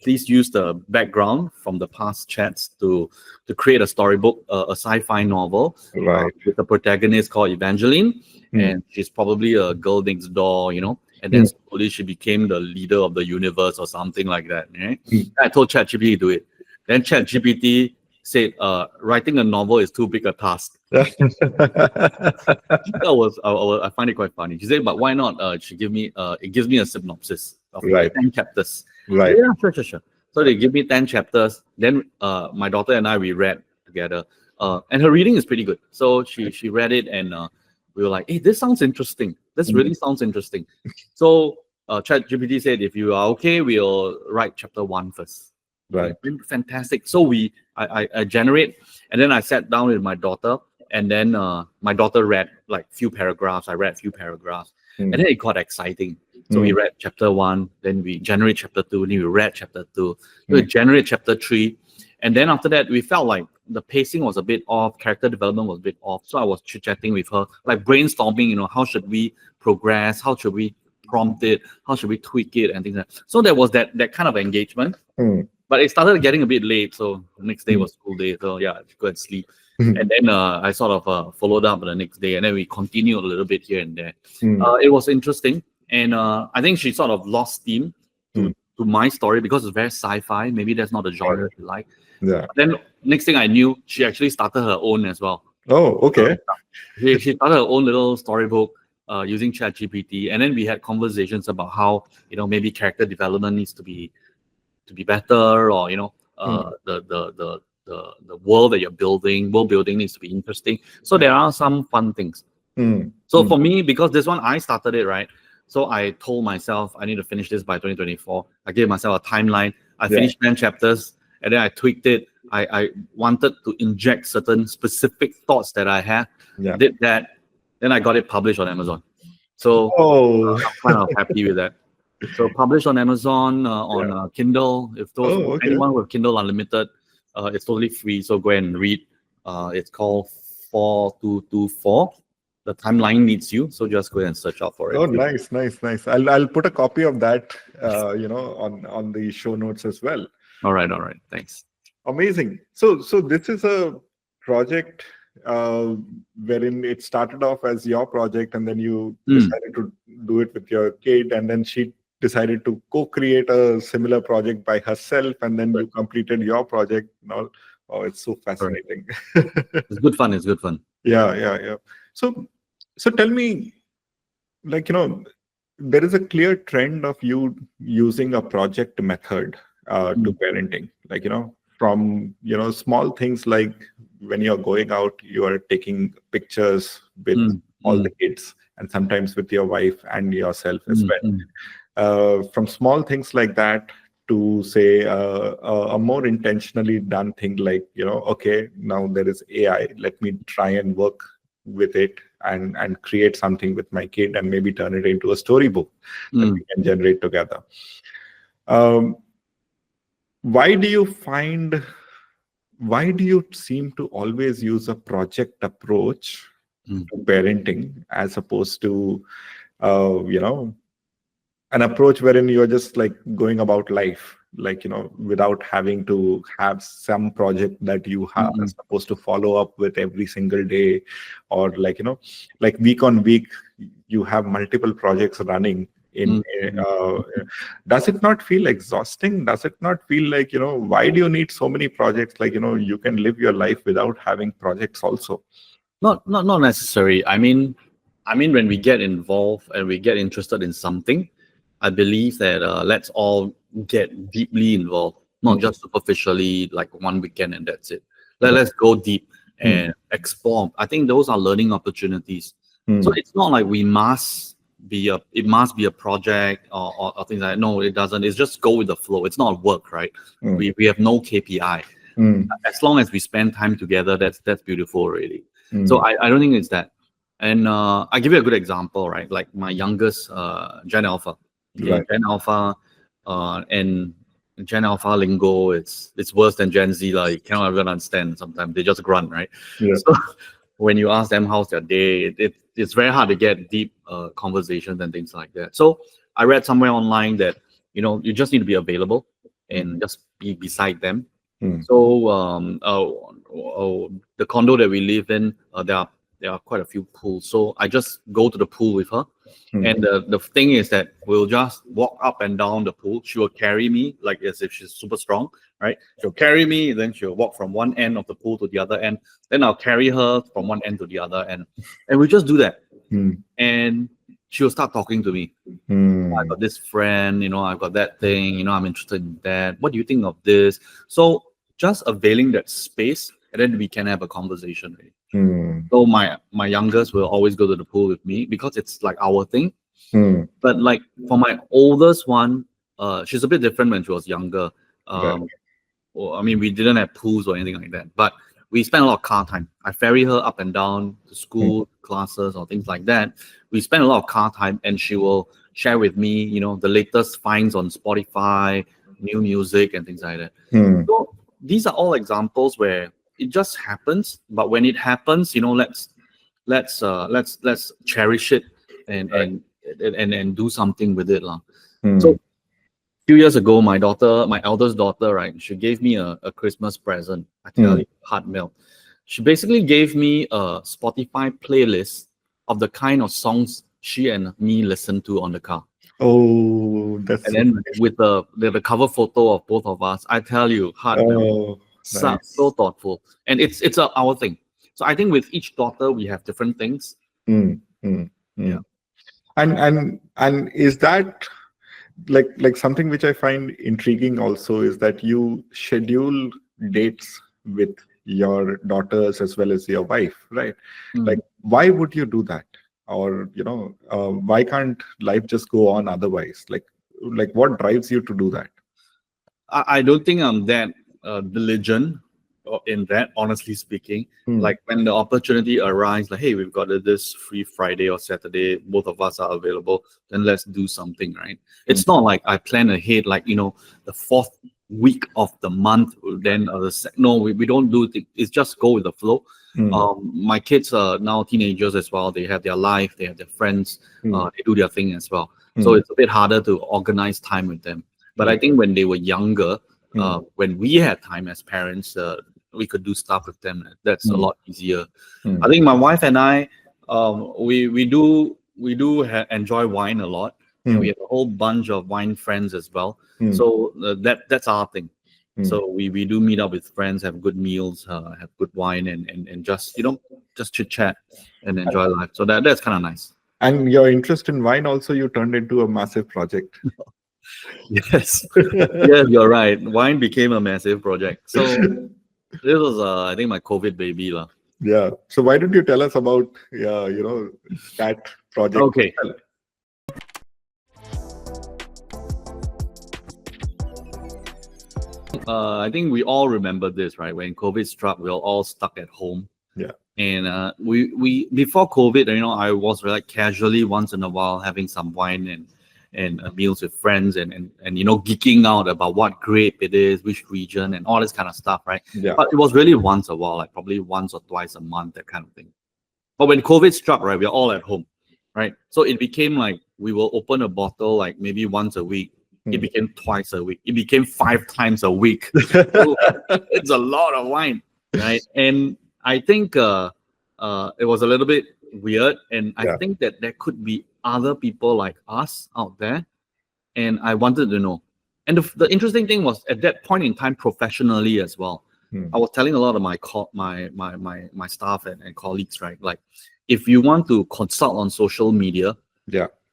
[SPEAKER 2] please use the background from the past chats to create a storybook, a sci-fi novel
[SPEAKER 1] Right.
[SPEAKER 2] with a protagonist called Evangeline,
[SPEAKER 1] Hmm.
[SPEAKER 2] and she's probably a girl next door, and then
[SPEAKER 1] Hmm.
[SPEAKER 2] slowly she became the leader of the universe or something like that. Right?
[SPEAKER 1] Hmm.
[SPEAKER 2] I told ChatGPT to do it. Then ChatGPT said, writing a novel is too big a task. I find it quite funny. She said, but why not? She give me it gives me a synopsis of
[SPEAKER 1] Right.
[SPEAKER 2] 10 chapters.
[SPEAKER 1] Right.
[SPEAKER 2] Yeah, sure. So they give me 10 chapters. Then my daughter and I we read together. And her reading is pretty good. So she read it and we were like, hey, this sounds interesting. This
[SPEAKER 1] Hmm.
[SPEAKER 2] really sounds interesting. So ChatGPT said, if you are okay, we'll write chapter 1 first.
[SPEAKER 1] Right.
[SPEAKER 2] Fantastic. So I generate, and then I sat down with my daughter, and then my daughter read like few paragraphs. I read few paragraphs,
[SPEAKER 1] Hmm.
[SPEAKER 2] and then it got exciting. So we read chapter 1, then we generate chapter 2, then we read chapter 2, we generate chapter 3, and then after that we felt like the pacing was a bit off, character development was a bit off. So I was chit-chatting with her, like brainstorming, how should we progress, how should we prompt it, how should we tweak it, and things like that. So there was that kind of engagement.
[SPEAKER 1] Hmm.
[SPEAKER 2] But it started getting a bit late, so the next day
[SPEAKER 1] Hmm.
[SPEAKER 2] was school day. So yeah, I go and sleep.
[SPEAKER 1] Hmm.
[SPEAKER 2] And then I sort of followed up the next day, and then we continued a little bit here and there.
[SPEAKER 1] Hmm.
[SPEAKER 2] It was interesting, and I think she sort of lost steam
[SPEAKER 1] Hmm.
[SPEAKER 2] to my story because it's very sci-fi. Maybe that's not the genre
[SPEAKER 1] Right.
[SPEAKER 2] she like.
[SPEAKER 1] Yeah.
[SPEAKER 2] But then next thing I knew, she actually started her own as well.
[SPEAKER 1] Oh, okay.
[SPEAKER 2] She started her own little storybook using ChatGPT, and then we had conversations about how maybe character development needs to be better, or
[SPEAKER 1] Hmm.
[SPEAKER 2] the world that you're building, world building needs to be interesting. So there are some fun things.
[SPEAKER 1] Hmm.
[SPEAKER 2] So
[SPEAKER 1] Hmm.
[SPEAKER 2] for me, because this one I started it, right? So I told myself I need to finish this by 2024. I gave myself a timeline. I
[SPEAKER 1] Yeah.
[SPEAKER 2] finished 10 chapters, and then I tweaked it. I wanted to inject certain specific thoughts that I had.
[SPEAKER 1] Yeah.
[SPEAKER 2] Did that, then I got it published on Amazon. So
[SPEAKER 1] Oh.
[SPEAKER 2] I'm kind of happy with that. So published on Amazon, on
[SPEAKER 1] Yeah.
[SPEAKER 2] Kindle. If
[SPEAKER 1] Oh, okay.
[SPEAKER 2] anyone with Kindle Unlimited, it's totally free. So go and read. It's called 4224. The Timeline Needs You. So just go and search out for it.
[SPEAKER 1] Oh, nice, nice, nice. I'll put a copy of that, on the show notes as well.
[SPEAKER 2] All right. Thanks.
[SPEAKER 1] Amazing. So this is a project wherein it started off as your project, and then you decided to do it with your kid, and then she decided to co-create a similar project by herself, and then you completed your project and all. Oh, it's so fascinating.
[SPEAKER 2] It's good fun. It's good fun.
[SPEAKER 1] Yeah. So tell me, like, there is a clear trend of you using a project method to parenting, like, from small things like when you're going out, you are taking pictures with all the kids, and sometimes with your wife and yourself as well. From small things like that to say a more intentionally done thing, like, okay, now there is AI, let me try and work with it and create something with my kid, and maybe turn it into a storybook that we can generate together. Why do you seem to always use a project approach to parenting, as opposed to an approach wherein you're just like going about life, like, without having to have some project that you are supposed to follow up with every single day, or like, like week on week, you have multiple projects running in does it not feel exhausting? Does it not feel like, why do you need so many projects? Like, you can live your life without having projects also.
[SPEAKER 2] Not necessary. I mean, when we get involved and we get interested in something, I believe that let's all get deeply involved, not just superficially, like one weekend and that's it. Let's go deep and explore. I think those are learning opportunities. So it's not like it must be a project or things like that. No, it doesn't. It's just go with the flow. It's not work, right? We have no KPI. As long as we spend time together, that's beautiful already. So I don't think it's that. And I give you a good example, right? Like my youngest, Gen Alpha. Okay,
[SPEAKER 1] Right.
[SPEAKER 2] Gen Alpha, and Gen Alpha lingo. It's worse than Gen Z. Like, you cannot even understand. Sometimes they just grunt, right?
[SPEAKER 1] Yeah.
[SPEAKER 2] So when you ask them how's their day, it's very hard to get deep conversations and things like that. So I read somewhere online that you just need to be available and just be beside them.
[SPEAKER 1] Mm.
[SPEAKER 2] So the condo that we live in, there are quite a few pools. So I just go to the pool with her.
[SPEAKER 1] Mm.
[SPEAKER 2] And the thing is that we'll just walk up and down the pool. She will carry me like as if she's super strong, right? She'll carry me, then she'll walk from one end of the pool to the other end. Then I'll carry her from one end to the other end. And we just do that.
[SPEAKER 1] Mm.
[SPEAKER 2] And she'll start talking to me. I got this friend, I've got that thing, I'm interested in that. What do you think of this? So just availing that space, and then we can have a conversation. Right?
[SPEAKER 1] Mm.
[SPEAKER 2] So my youngest will always go to the pool with me because it's like our thing.
[SPEAKER 1] Mm.
[SPEAKER 2] But like for my oldest one, she's a bit different when she was younger.
[SPEAKER 1] Right.
[SPEAKER 2] I mean, we didn't have pools or anything like that, but we spent a lot of car time. I ferry her up and down to school, classes, or things like that. We spend a lot of car time, and she will share with me, the latest finds on Spotify, new music, and things like that.
[SPEAKER 1] Mm.
[SPEAKER 2] So these are all examples where it just happens. But when it happens, let's cherish it and do something with it, lah.
[SPEAKER 1] Mm.
[SPEAKER 2] So few years ago, my eldest daughter, right, she gave me a Christmas present. I tell you, heart melt. She basically gave me a Spotify playlist of the kind of songs she and me listen to on the car.
[SPEAKER 1] Oh, that's
[SPEAKER 2] And
[SPEAKER 1] so
[SPEAKER 2] then
[SPEAKER 1] nice.
[SPEAKER 2] with the cover photo of both of us, I tell you, heart melt.
[SPEAKER 1] Oh,
[SPEAKER 2] So
[SPEAKER 1] nice.
[SPEAKER 2] thoughtful. And it's our thing. So I think with each daughter, we have different things.
[SPEAKER 1] Mm. Mm.
[SPEAKER 2] Yeah.
[SPEAKER 1] Mm. And is that like something which I find intriguing also is that you schedule dates with your daughters as well as your wife, right? Like, why would you do that? Or why can't life just go on otherwise? Like what drives you to do that?
[SPEAKER 2] I don't think I'm that diligent in that, honestly speaking. Like when the opportunity arises, like, hey, we've got this free Friday or Saturday, both of us are available, then let's do something, right? It's not like I plan ahead, like, the fourth week of the month, then no, we don't do it. It's just go with the flow. My kids are now teenagers as well. They have their life, they have their friends, they do their thing as well. So it's a bit harder to organize time with them. But I think when they were younger, when we had time as parents, we could do stuff with them. That's a lot easier. I think my wife and I, we do enjoy wine a lot, and we have a whole bunch of wine friends as well. So that's our thing. So we do meet up with friends, have good meals, have good wine, and just just chit chat and enjoy life. So that's kind of nice.
[SPEAKER 1] And your interest in wine also you turned into a massive project.
[SPEAKER 2] Yes, yes, you're right. Wine became a massive project. So this was, I think, my COVID baby, lah.
[SPEAKER 1] Yeah. So why don't you tell us about that project?
[SPEAKER 2] Okay. I think we all remember this, right? When COVID struck, we were all stuck at home.
[SPEAKER 1] Yeah.
[SPEAKER 2] And we before COVID, I was like casually once in a while having some wine and meals with friends and geeking out about what grape it is, which region, and all this kind of stuff, right?
[SPEAKER 1] Yeah.
[SPEAKER 2] But it was really once a while, like probably once or twice a month, that kind of thing. But when COVID struck, right, we are all at home, right? So it became like we will open a bottle like maybe once a week. It became twice a week. It became 5 times a week. So it's a lot of wine, right? And I think it was a little bit weird, and I think that there could be other people like us out there, and I wanted to know. And the interesting thing was, at that point in time, professionally as well, I was telling a lot of my staff and colleagues, right? Like, if you want to consult on social media,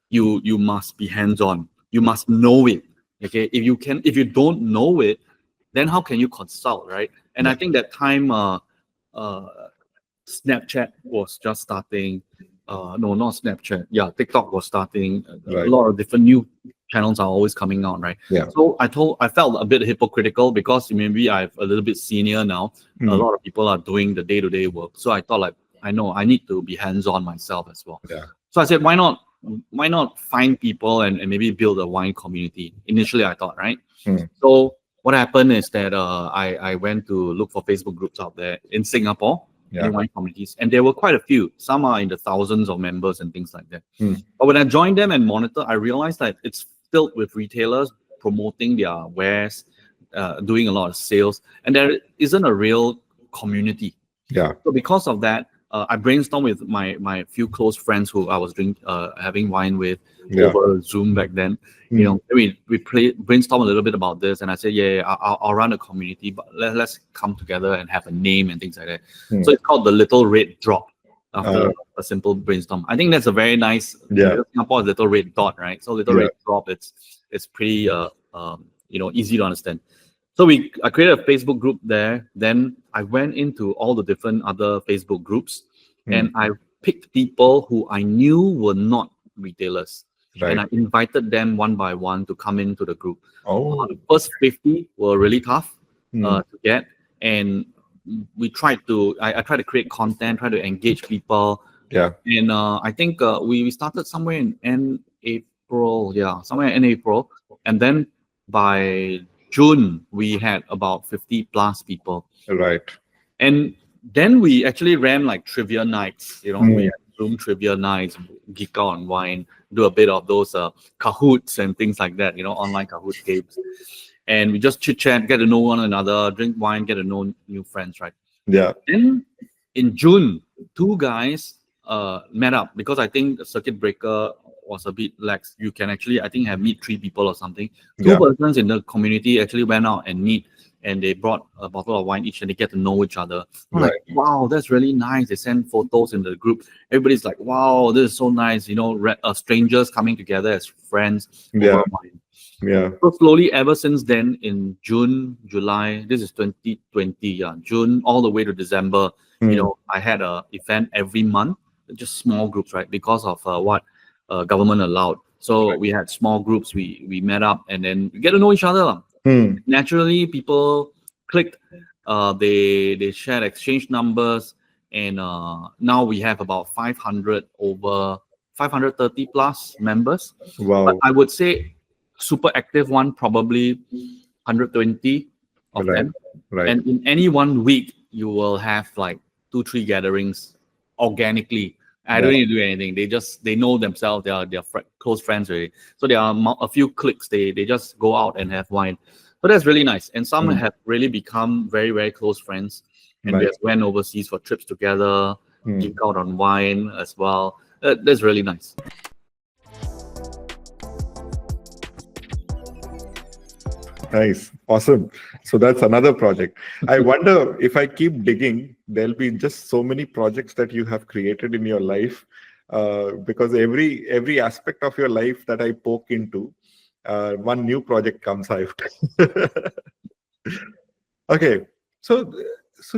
[SPEAKER 2] you must be hands-on. You must know it. Okay, if you don't know it, then how can you consult, right? And I think that time Snapchat was just starting. No, not Snapchat. Yeah, TikTok was starting.
[SPEAKER 1] Right.
[SPEAKER 2] A lot of different new channels are always coming out, right?
[SPEAKER 1] Yeah.
[SPEAKER 2] So I felt a bit hypocritical because maybe I'm a little bit senior now. A lot of people are doing the day-to-day work. So I thought, like, I know I need to be hands-on myself as well.
[SPEAKER 1] Yeah.
[SPEAKER 2] So I said, why not find people and maybe build a wine community? Initially, I thought, right? So what happened is that I went to look for Facebook groups out there in Singapore,
[SPEAKER 1] Yeah.
[SPEAKER 2] in wine communities, and there were quite a few. Some are in the thousands of members and things like that.
[SPEAKER 1] Hmm.
[SPEAKER 2] But when I joined them and monitor, I realized that it's filled with retailers promoting their wares, doing a lot of sales, and there isn't a real community.
[SPEAKER 1] Yeah.
[SPEAKER 2] So because of that, I brainstormed with my few close friends who I was having wine with
[SPEAKER 1] Yeah.
[SPEAKER 2] over Zoom back then.
[SPEAKER 1] Hmm.
[SPEAKER 2] You know, we brainstorm a little bit about this, and I said, yeah, I'll run a community, but let's come together and have a name and things like that.
[SPEAKER 1] Hmm.
[SPEAKER 2] So it's called the Little Red Drop. After
[SPEAKER 1] Uh,
[SPEAKER 2] a simple brainstorm, I think that's a very nice.
[SPEAKER 1] Yeah.
[SPEAKER 2] Singapore is Little Red Dot, right? So Little
[SPEAKER 1] Yeah.
[SPEAKER 2] Red Drop, it's pretty easy to understand. So I created a Facebook group there. Then I went into all the different other Facebook groups, and I picked people who I knew were not retailers, and
[SPEAKER 1] Right.
[SPEAKER 2] I invited them one by one to come into the group.
[SPEAKER 1] Oh.
[SPEAKER 2] The first 50 were really tough
[SPEAKER 1] Hmm.
[SPEAKER 2] to get, and I tried to create content, try to engage people,
[SPEAKER 1] Yeah.
[SPEAKER 2] and I think we started somewhere in end April, somewhere in April, and then by June we had about 50 plus people,
[SPEAKER 1] Right.
[SPEAKER 2] and then we actually ran like trivia nights. You know, we had Zoom trivia nights, geek out on wine, do a bit of those Kahoots and things like that. You know, online Kahoot games, and we just chit chat, get to know one another, drink wine, get to know new friends, right?
[SPEAKER 1] Yeah.
[SPEAKER 2] Then in June, two guys met up because I think the circuit breaker was a bit lax. You can actually, I think, have meet 3 people or something. Two
[SPEAKER 1] Yeah.
[SPEAKER 2] persons in the community actually went out and meet, and they brought a bottle of wine each, and they get to know each other. I'm like, wow, that's really nice. They send photos in the group. Everybody's like, wow, this is so nice. You know, strangers coming together as friends
[SPEAKER 1] Yeah.
[SPEAKER 2] over wine.
[SPEAKER 1] Yeah.
[SPEAKER 2] So slowly, ever since then, in June, July, this is 2020, June all the way to December,
[SPEAKER 1] Hmm.
[SPEAKER 2] you know, I had a event every month, just small groups, right? Because of what government allowed. So we had small groups, we met up, and then we get to know each other.
[SPEAKER 1] Hmm.
[SPEAKER 2] Naturally, people clicked, they shared exchange numbers, and now we have about 530 plus members. But
[SPEAKER 1] Wow.
[SPEAKER 2] I would say super active one, probably 120 of
[SPEAKER 1] Right.
[SPEAKER 2] them.
[SPEAKER 1] Right.
[SPEAKER 2] And in any one week, you will have like 2-3 gatherings organically. I don't need to do anything. They know themselves. They are close friends already. So there are a few clicks. They just go out and have wine. So that's really nice. And some have really become very, very close friends. And we
[SPEAKER 1] Nice.
[SPEAKER 2] have went overseas for trips together,
[SPEAKER 1] Hmm.
[SPEAKER 2] geek out on wine as well. That's really nice.
[SPEAKER 1] Nice. Awesome. So that's another project. I wonder if I keep digging, there'll be just so many projects that you have created in your life, because every aspect of your life that I poke into, one new project comes out. Okay. So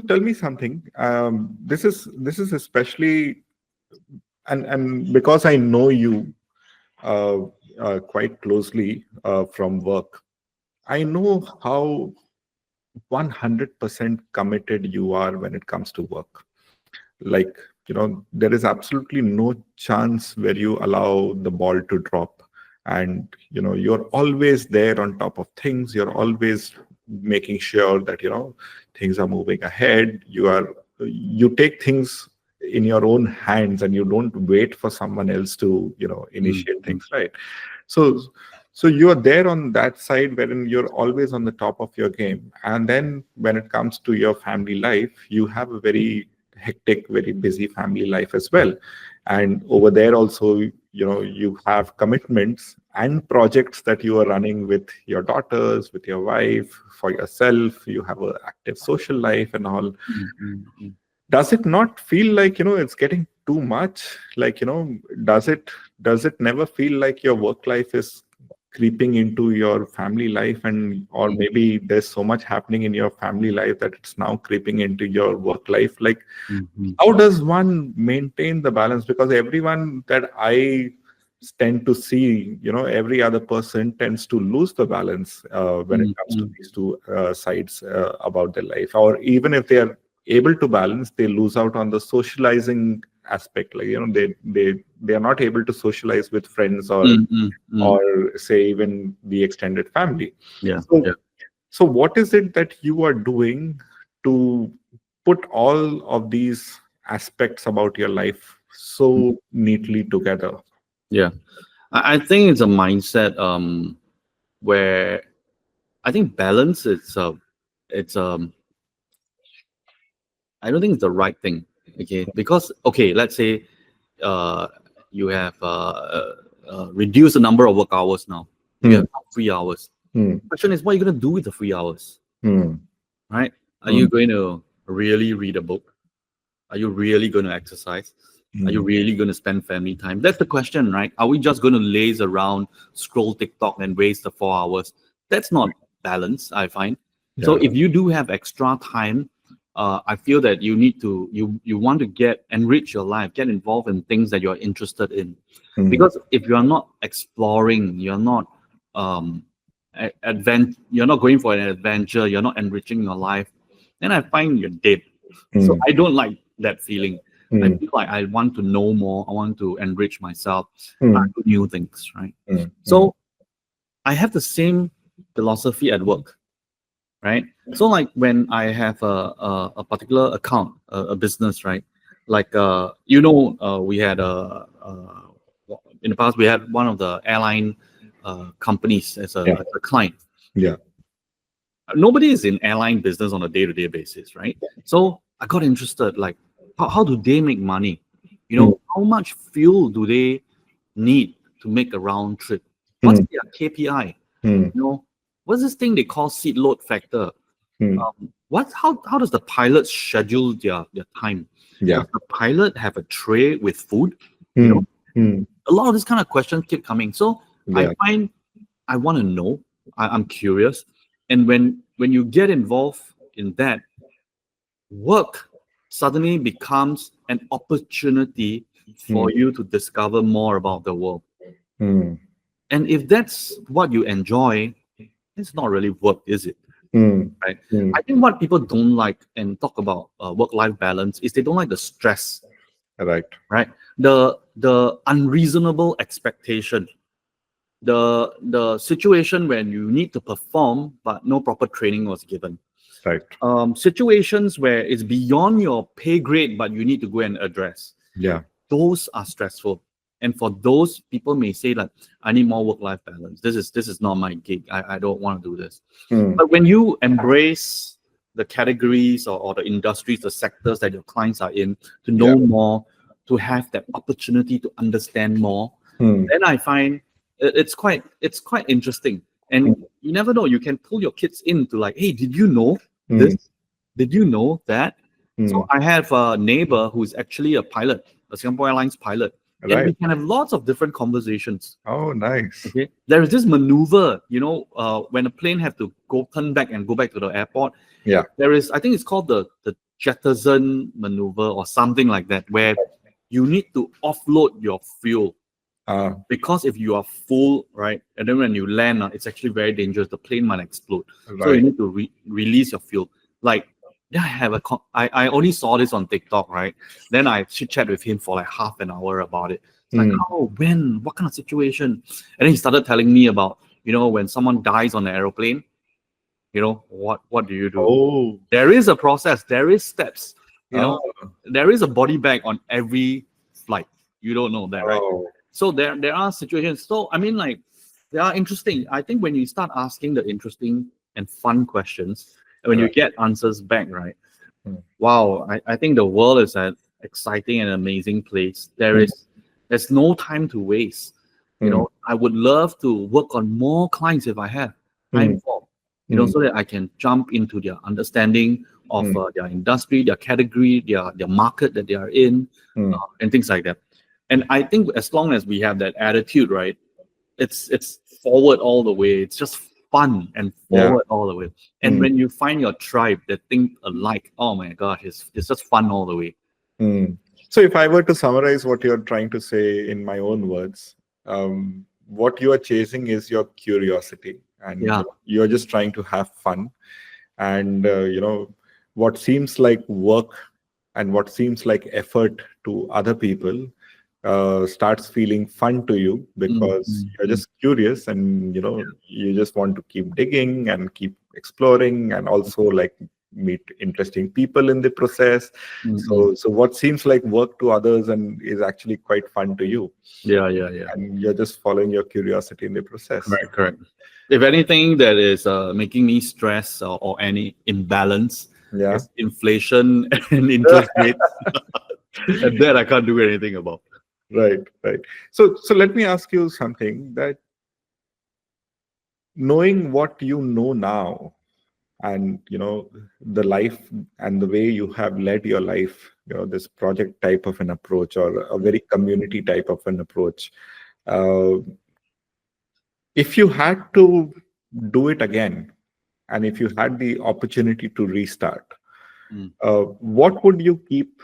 [SPEAKER 1] tell me something. This is especially, and because I know you quite closely from work, I know how 100% committed you are when it comes to work. Like, there is absolutely no chance where you allow the ball to drop. And, you're always there on top of things. You're always making sure that, things are moving ahead. You take things in your own hands, and you don't wait for someone else to, initiate things, right? So you are there on that side wherein you're always on the top of your game. And then when it comes to your family life, you have a very hectic, very busy family life as well. And over there also, you have commitments and projects that you are running with your daughters, with your wife, for yourself. You have an active social life and all. Does it not feel like, it's getting too much? Like, does it never feel like your work life is creeping into your family life, and or maybe there's so much happening in your family life that it's now creeping into your work life? Like, how does one maintain the balance? Because everyone that I tend to see, every other person tends to lose the balance when it comes to these two sides about their life. Or even if they are able to balance, they lose out on the socializing aspect. Like, they are not able to socialize with friends, or say even the extended family.
[SPEAKER 2] Yeah.
[SPEAKER 1] So,
[SPEAKER 2] Yeah.
[SPEAKER 1] So what is it that you are doing to put all of these aspects about your life so neatly together?
[SPEAKER 2] Yeah, I think it's a mindset where I think balance it's I don't think it's the right thing. Okay, because okay, let's say uh you have reduced the number of work hours now. You
[SPEAKER 1] Hmm,
[SPEAKER 2] have 3 hours.
[SPEAKER 1] hmm,
[SPEAKER 2] Question is, what are you gonna do with the 3 hours?
[SPEAKER 1] hmm,
[SPEAKER 2] Right? Are
[SPEAKER 1] hmm,
[SPEAKER 2] you going to really read a book? Are you really going to exercise? Are you
[SPEAKER 1] hmm.
[SPEAKER 2] really going to spend family time? That's the question, right? Are we just going to laze around, scroll TikTok, and waste the 4 hours? That's not balance, I find. So
[SPEAKER 1] Yeah.
[SPEAKER 2] if you do have extra time, I feel that you need to you want to get enrich your life, get involved in things that you're interested in,
[SPEAKER 1] Hmm,
[SPEAKER 2] because if you're not exploring, you're not um, you're not going for an adventure, you're not enriching your life, then I find you're dead. So
[SPEAKER 1] hmm,
[SPEAKER 2] I don't like that feeling. I
[SPEAKER 1] hmm,
[SPEAKER 2] feel like I want to know more. I want to enrich myself,
[SPEAKER 1] hmm,
[SPEAKER 2] do new things, right?
[SPEAKER 1] hmm, hmm.
[SPEAKER 2] So I have the same philosophy at work, right? So like when I have a particular account, a business, right? Like we had in the past we had one of the airline companies
[SPEAKER 1] Yeah.
[SPEAKER 2] as a client.
[SPEAKER 1] Yeah.
[SPEAKER 2] Nobody is in airline business on a day-to-day basis, right? So I got interested, like how do they make money?
[SPEAKER 1] Hmm,
[SPEAKER 2] How much fuel do they need to make a round trip? What's
[SPEAKER 1] hmm,
[SPEAKER 2] their KPI?
[SPEAKER 1] hmm,
[SPEAKER 2] You know, what's this thing they call seat load factor?
[SPEAKER 1] hmm.
[SPEAKER 2] How does the pilot schedule their time?
[SPEAKER 1] Yeah.
[SPEAKER 2] Does the pilot have a tray with food? You
[SPEAKER 1] Hmm,
[SPEAKER 2] know,
[SPEAKER 1] hmm.
[SPEAKER 2] a lot of this kind of questions keep coming. So I
[SPEAKER 1] Yeah.
[SPEAKER 2] find I want to know. I'm curious, and when you get involved in that, work suddenly becomes an opportunity
[SPEAKER 1] Hmm,
[SPEAKER 2] for you to discover more about the world.
[SPEAKER 1] hmm,
[SPEAKER 2] And if that's what you enjoy, it's not really work, is it?
[SPEAKER 1] hmm,
[SPEAKER 2] Right?
[SPEAKER 1] hmm.
[SPEAKER 2] I think what people don't like and talk about work-life balance is they don't like the stress,
[SPEAKER 1] Right.
[SPEAKER 2] right? The unreasonable expectation, the situation when you need to perform but no proper training was given,
[SPEAKER 1] Right.
[SPEAKER 2] situations where it's beyond your pay grade but you need to go and address.
[SPEAKER 1] Yeah.
[SPEAKER 2] Those are stressful, and for those people may say like, I need more work-life balance. This is not my gig. I don't want to do this.
[SPEAKER 1] Hmm.
[SPEAKER 2] But when you embrace the categories or the industries, the sectors that your clients are in, to
[SPEAKER 1] Yeah.
[SPEAKER 2] know more, to have that opportunity to understand more,
[SPEAKER 1] Hmm,
[SPEAKER 2] then I find it's quite interesting. And
[SPEAKER 1] hmm,
[SPEAKER 2] you never know, you can pull your kids into like, hey, did you know
[SPEAKER 1] hmm,
[SPEAKER 2] this? Did you know that?
[SPEAKER 1] hmm.
[SPEAKER 2] So I have a neighbor who's actually a pilot, a Singapore Airlines pilot, and
[SPEAKER 1] Right.
[SPEAKER 2] we can have lots of different conversations.
[SPEAKER 1] Oh, nice.
[SPEAKER 2] Okay, there is this maneuver, when a plane have to go turn back and go back to the airport.
[SPEAKER 1] Yeah.
[SPEAKER 2] There is, I think it's called the jettison maneuver or something like that, where you need to offload your fuel,
[SPEAKER 1] Uh,
[SPEAKER 2] because if you are full, right, and then when you land, it's actually very dangerous. The plane might explode. So you
[SPEAKER 1] right.
[SPEAKER 2] need to release your fuel. Like, yeah, I only saw this on TikTok, right? Then I chit chat with him for like half an hour about it. It's like,
[SPEAKER 1] Hmm,
[SPEAKER 2] how, when, what kind of situation? And then he started telling me about, when someone dies on the aeroplane, what do you do?
[SPEAKER 1] Oh.
[SPEAKER 2] There is a process, there is steps, you
[SPEAKER 1] Oh.
[SPEAKER 2] know, there is a body bag on every flight. You don't know that, right?
[SPEAKER 1] Oh.
[SPEAKER 2] So there are situations. So I mean, like, they are interesting. I think when you start asking the interesting and fun questions, and when you
[SPEAKER 1] Right.
[SPEAKER 2] get answers back, right?
[SPEAKER 1] Hmm,
[SPEAKER 2] Wow, I think the world is an exciting and amazing place.
[SPEAKER 1] hmm,
[SPEAKER 2] There's no time to waste.
[SPEAKER 1] hmm,
[SPEAKER 2] I would love to work on more clients if I have time
[SPEAKER 1] hmm,
[SPEAKER 2] for,
[SPEAKER 1] hmm,
[SPEAKER 2] so that I can jump into their understanding of
[SPEAKER 1] hmm,
[SPEAKER 2] their industry, their category, their market that they are in,
[SPEAKER 1] hmm.
[SPEAKER 2] and things like that. And I think as long as we have that attitude, right, it's forward all the way. It's just fun and
[SPEAKER 1] Yeah.
[SPEAKER 2] forward all the way. And
[SPEAKER 1] Hmm,
[SPEAKER 2] when you find your tribe that think alike, oh my gosh, it's just fun all the way.
[SPEAKER 1] hmm. So, if I were to summarize what you're trying to say in my own words, what you are chasing is your curiosity, and
[SPEAKER 2] Yeah.
[SPEAKER 1] you're just trying to have fun. And what seems like work and what seems like effort to other people starts feeling fun to you
[SPEAKER 2] Mm,
[SPEAKER 1] because
[SPEAKER 2] mm,
[SPEAKER 1] you're
[SPEAKER 2] mm.
[SPEAKER 1] just curious, and
[SPEAKER 2] Yeah.
[SPEAKER 1] you just want to keep digging and keep exploring, and also like meet interesting people in the process.
[SPEAKER 2] Mm-mm.
[SPEAKER 1] So what seems like work to others and is actually quite fun to you,
[SPEAKER 2] Yeah.
[SPEAKER 1] and you're just following your curiosity in the process.
[SPEAKER 2] Correct. If anything that is making me stress or any imbalance
[SPEAKER 1] Yeah.
[SPEAKER 2] is inflation and interest rates, and that I can't do anything about.
[SPEAKER 1] Right. So let me ask you something, that knowing what you know now, and the life and the way you have led your life, this project type of an approach, or a very community type of an approach, uh, if you had to do it again, and if you had the opportunity to restart,
[SPEAKER 2] Mm.
[SPEAKER 1] what would you keep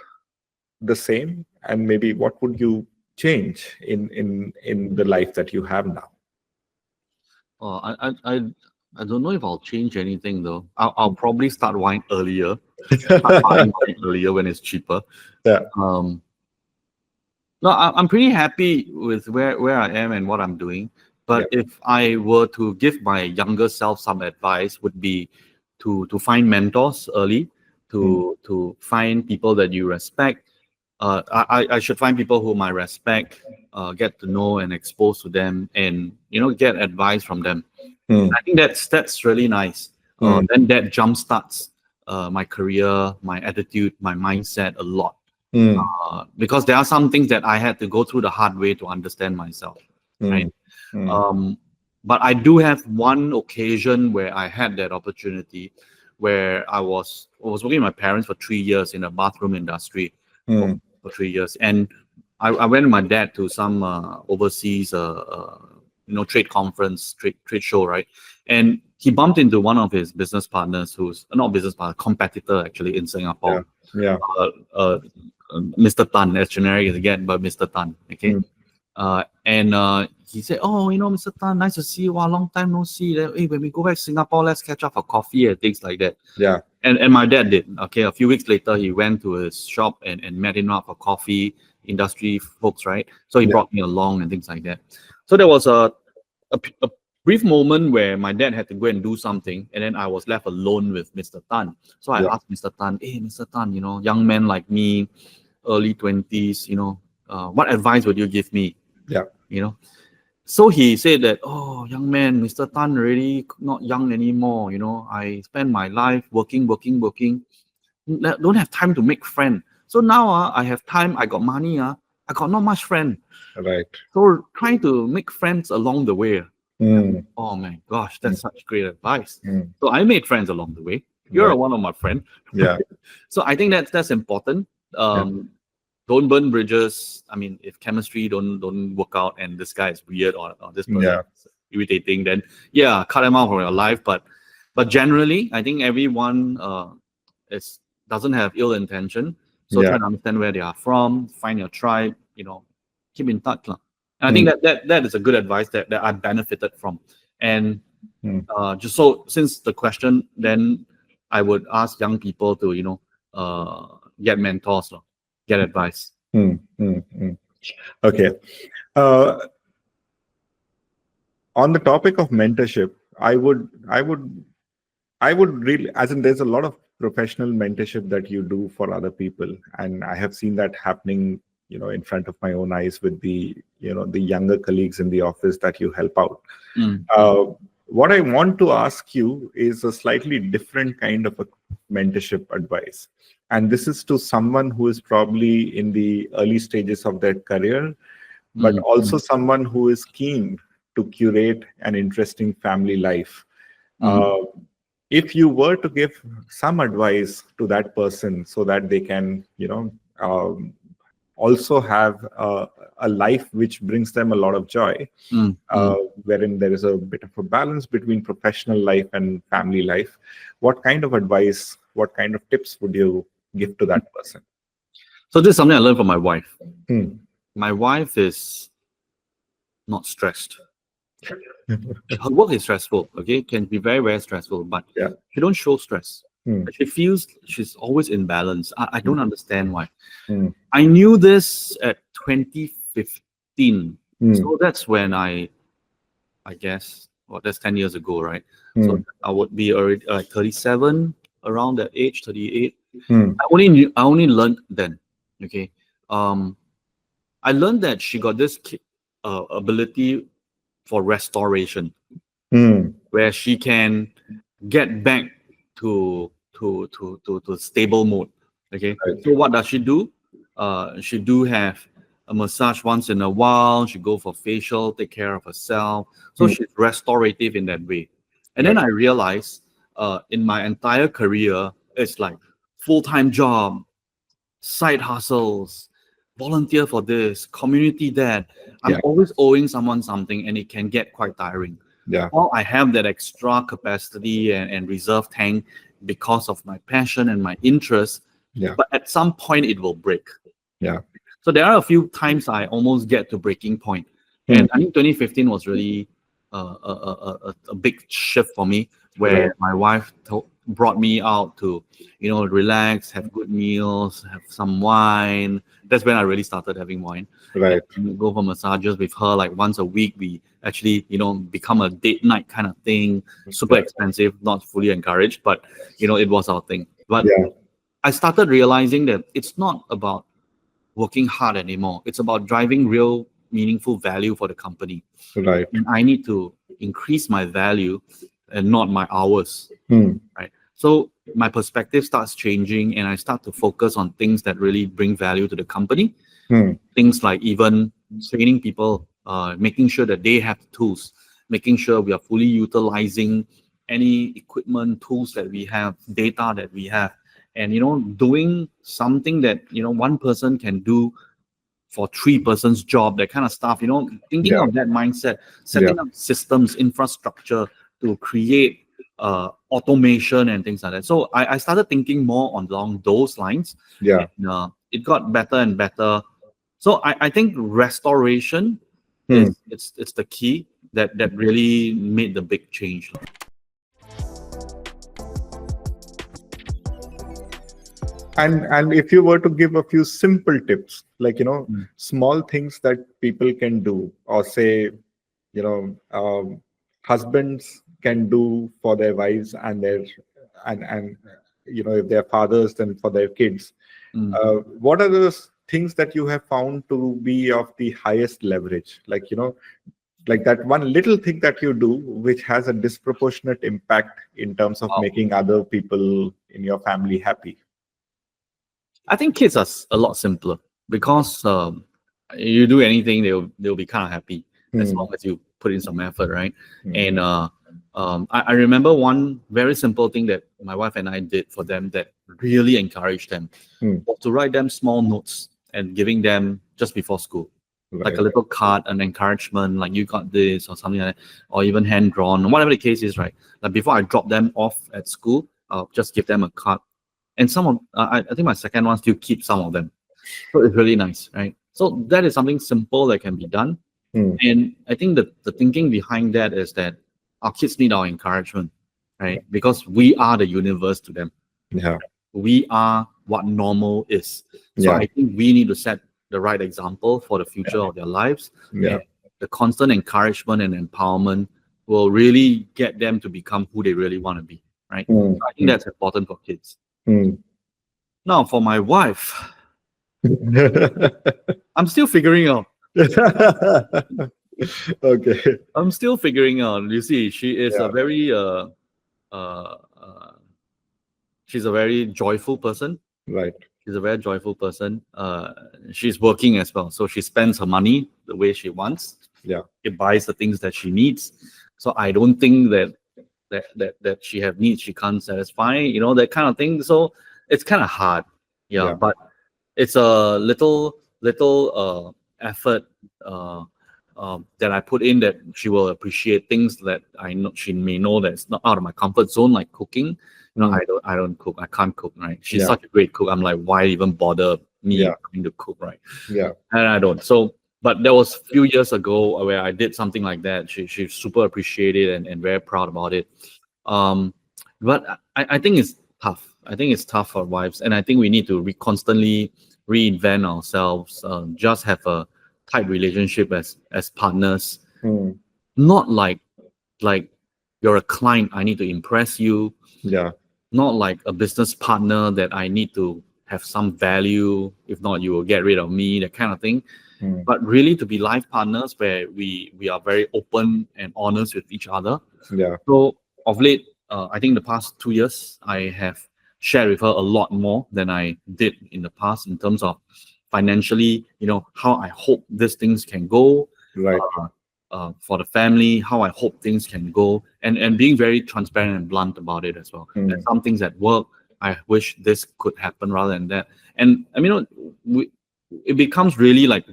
[SPEAKER 1] the same, and maybe what would you change in the life that you have now?
[SPEAKER 2] Oh, I don't know if I'll change anything though. I'll probably start wine earlier, start buying wine earlier when it's cheaper.
[SPEAKER 1] Yeah.
[SPEAKER 2] Um, No, I'm pretty happy with where I am and what I'm doing.
[SPEAKER 1] Yeah.
[SPEAKER 2] But if I were to give my younger self some advice, would be to find mentors early,
[SPEAKER 1] Mm,
[SPEAKER 2] to find people that you respect. I should find people whom I respect, get to know and expose to them, and get advice from them.
[SPEAKER 1] mm,
[SPEAKER 2] I think that's really nice.
[SPEAKER 1] mm,
[SPEAKER 2] Then that jumpstarts my career, my attitude, my mindset a lot,
[SPEAKER 1] mm,
[SPEAKER 2] because there are some things that I had to go through the hard way to understand myself, right?
[SPEAKER 1] mm, mm,
[SPEAKER 2] Um, but I do have one occasion where I had that opportunity, where I was working with my parents for 3 years in the bathroom industry for,
[SPEAKER 1] mm.
[SPEAKER 2] for 3 years, and I went with my dad to some overseas trade conference, trade show, right? And he bumped into one of his business partners, who's not business partner, competitor actually in
[SPEAKER 1] Yeah.
[SPEAKER 2] Singapore,
[SPEAKER 1] Yeah.
[SPEAKER 2] uh, uh, Mr. Tan, as generic as again, but Mr. Tan, okay?
[SPEAKER 1] Mm,
[SPEAKER 2] And he said, "Oh, Mr. Tan, nice to see you. Wow, long time no see. Hey, when we go back to Singapore, let's catch up for coffee and things like that."
[SPEAKER 1] yeah.
[SPEAKER 2] And my dad did. Okay, a few weeks later, he went to his shop and met him up for coffee, industry folks, right? So he
[SPEAKER 1] Yeah.
[SPEAKER 2] brought me along and things like that. So there was a brief moment where my dad had to go and do something, and then I was left alone with Mr. Tan. So I
[SPEAKER 1] Yeah.
[SPEAKER 2] asked Mr. Tan, "Hey, Mr. Tan, young man like me, early 20s, what advice would you give me?"
[SPEAKER 1] Yeah.
[SPEAKER 2] You know, so he said that, "Oh, young man, Mr. Tan already not young anymore. I spend my life working, don't have time to make friend. So now I have time, I got money, I got not much friend.
[SPEAKER 1] Right.
[SPEAKER 2] So trying to make friends along the way."
[SPEAKER 1] Mm,
[SPEAKER 2] Oh my gosh,
[SPEAKER 1] mm,
[SPEAKER 2] that's such great advice.
[SPEAKER 1] mm.
[SPEAKER 2] So I made friends along the way. You're
[SPEAKER 1] Right.
[SPEAKER 2] one of my friend.
[SPEAKER 1] Yeah.
[SPEAKER 2] So I think that's important.
[SPEAKER 1] Yeah.
[SPEAKER 2] Don't burn bridges. I mean, if chemistry don't work out and this guy is weird, or this person
[SPEAKER 1] Yeah.
[SPEAKER 2] is irritating, then yeah, cut them out from your life. But generally, I think everyone is doesn't have ill intention. So
[SPEAKER 1] Yeah.
[SPEAKER 2] try to understand where they are from, find your tribe, keep in touch, lah. And I think
[SPEAKER 1] Mm,
[SPEAKER 2] that is a good advice that I benefited from. And
[SPEAKER 1] mm,
[SPEAKER 2] just so since the question, then I would ask young people to get mentors, lor, get advice.
[SPEAKER 1] mm. Okay. Uh, on the topic of mentorship, I would really, as in, there's a lot of professional mentorship that you do for other people, and I have seen that happening, in front of my own eyes with the younger colleagues in the office that you help out.
[SPEAKER 2] Mm,
[SPEAKER 1] Uh, what I want to ask you is a slightly different kind of a mentorship advice, and this is to someone who is probably in the early stages of their career, but
[SPEAKER 2] mm,
[SPEAKER 1] also someone who is keen to curate an interesting family life.
[SPEAKER 2] mm,
[SPEAKER 1] Uh, if you were to give some advice to that person so that they can, also have a life which brings them a lot of joy,
[SPEAKER 2] mm,
[SPEAKER 1] uh,
[SPEAKER 2] mm.
[SPEAKER 1] wherein there is a bit of a balance between professional life and family life, what kind of advice, what kind of tips would you give to that person?
[SPEAKER 2] So this is something I learned from my wife.
[SPEAKER 1] Hmm.
[SPEAKER 2] My wife is not stressed. Her work is stressful, okay, can be very, very stressful, but
[SPEAKER 1] Yeah.
[SPEAKER 2] she don't show stress.
[SPEAKER 1] Hmm.
[SPEAKER 2] She feels she's always in balance. I don't understand why.
[SPEAKER 1] Hmm.
[SPEAKER 2] I knew this at 2015.
[SPEAKER 1] Hmm.
[SPEAKER 2] So that's when I guess well, that's 10 years ago, right? So I would be already like 37, around that age, 38. I only learned then. Okay. I learned that she got this ability for restoration, where she can get back to stable mode. Okay.
[SPEAKER 1] Right.
[SPEAKER 2] So what does she do? She do have a massage once in a while. She go for facial, take care of herself. So she's restorative in that way. And then
[SPEAKER 1] Right.
[SPEAKER 2] I realized in my entire career, it's like full-time job, side hustles, volunteer for this, community that. I'm
[SPEAKER 1] Yeah.
[SPEAKER 2] always owing someone something, and it can get quite tiring.
[SPEAKER 1] Yeah.
[SPEAKER 2] While I have that extra capacity and reserve tank because of my passion and my interest,
[SPEAKER 1] Yeah.
[SPEAKER 2] but at some point it will break.
[SPEAKER 1] Yeah.
[SPEAKER 2] So there are a few times I almost get to breaking point. And I think 2015 was really a big shift for me, where
[SPEAKER 1] Right.
[SPEAKER 2] my wife brought me out to, relax, have good meals, have some wine. That's when I really started having wine.
[SPEAKER 1] Right.
[SPEAKER 2] And go for massages with her like once a week. We actually, become a date night kind of thing. Super
[SPEAKER 1] Yeah.
[SPEAKER 2] expensive, not fully encouraged, but it was our thing. But
[SPEAKER 1] Yeah.
[SPEAKER 2] I started realizing that it's not about working hard anymore. It's about driving real meaningful value for the company.
[SPEAKER 1] Right.
[SPEAKER 2] And I need to increase my value and not my hours. Right. So my perspective starts changing, and I start to focus on things that really bring value to the company. Things like even training people, making sure that they have the tools, making sure we are fully utilizing any equipment, tools that we have, data that we have, and doing something that one person can do for three persons job, that kind of stuff, thinking
[SPEAKER 1] Yeah.
[SPEAKER 2] of that mindset,
[SPEAKER 1] Yeah.
[SPEAKER 2] setting up systems, infrastructure to create automation and things like that. So I started thinking more along those lines.
[SPEAKER 1] Yeah.
[SPEAKER 2] And it got better and better. So I think restoration
[SPEAKER 1] Hmm.
[SPEAKER 2] is it's the key that really made the big change.
[SPEAKER 1] And if you were to give a few simple tips, like
[SPEAKER 2] Mm.
[SPEAKER 1] small things that people can do, or say, husbands can do for their wives and their and if they're fathers, then for their kids.
[SPEAKER 2] Mm.
[SPEAKER 1] What are those things that you have found to be of the highest leverage? Like that one little thing that you do, which has a disproportionate impact in terms of
[SPEAKER 2] Wow.
[SPEAKER 1] making other people in your family happy.
[SPEAKER 2] I think kids are a lot simpler because you do anything, they'll be kind of happy as long as you put in some effort, right? And I remember one very simple thing that my wife and I did for them that really encouraged them was to write them small notes and giving them just before school, like
[SPEAKER 1] Right.
[SPEAKER 2] a little card, an encouragement, like you got this or something like that, or even hand drawn, whatever the case is, right? Like before I drop them off at school, I'll just give them a card. And some of I think my second one still keeps some of them, so it's really nice, right? So that is something simple that can be done. And I think that the thinking behind that is that our kids need our encouragement, right? Because we are the universe to them.
[SPEAKER 1] Yeah.
[SPEAKER 2] We are what normal is. So
[SPEAKER 1] Yeah.
[SPEAKER 2] I think we need to set the right example for the future of their lives.
[SPEAKER 1] Yeah.
[SPEAKER 2] And the constant encouragement and empowerment will really get them to become who they really want to be, right? So I think that's important for kids. Now, for my wife, I'm still figuring out.
[SPEAKER 1] Okay.
[SPEAKER 2] I'm still figuring out. You see, she is
[SPEAKER 1] Yeah.
[SPEAKER 2] a very she's a very joyful person.
[SPEAKER 1] Right.
[SPEAKER 2] She's a very joyful person. She's working as well, so she spends her money the way she wants.
[SPEAKER 1] Yeah.
[SPEAKER 2] She buys the things that she needs. So I don't think that she have needs she can't satisfy. That kind of thing. So it's kind of hard. Yeah,
[SPEAKER 1] Yeah.
[SPEAKER 2] but it's a little effort that I put in that she will appreciate. Things that I know she may know that's not out of my comfort zone, like cooking. I don't cook. I can't cook. Right? She's
[SPEAKER 1] Yeah.
[SPEAKER 2] such a great cook. I'm like, why even bother me
[SPEAKER 1] Yeah.
[SPEAKER 2] having to cook? Right?
[SPEAKER 1] Yeah.
[SPEAKER 2] And I don't. So, but there was a few years ago where I did something like that. She super appreciated and very proud about it. But I think it's tough. I think it's tough for wives, and I think we need to constantly reinvent ourselves. Just have a tight relationship as partners, not like like you're a client, I need to impress you,
[SPEAKER 1] Yeah.
[SPEAKER 2] not like a business partner that I need to have some value. If not, you will get rid of me, that kind of thing.
[SPEAKER 1] Mm.
[SPEAKER 2] But really to be life partners where we are very open and honest with each other.
[SPEAKER 1] Yeah.
[SPEAKER 2] So of late, I think the past 2 years, I have shared with her a lot more than I did in the past in terms of financially, how I hope these things can go,
[SPEAKER 1] Right.
[SPEAKER 2] uh, for the family, how I hope things can go, and being very transparent and blunt about it as well. There's some things at work I wish this could happen rather than that. And I mean, it becomes really like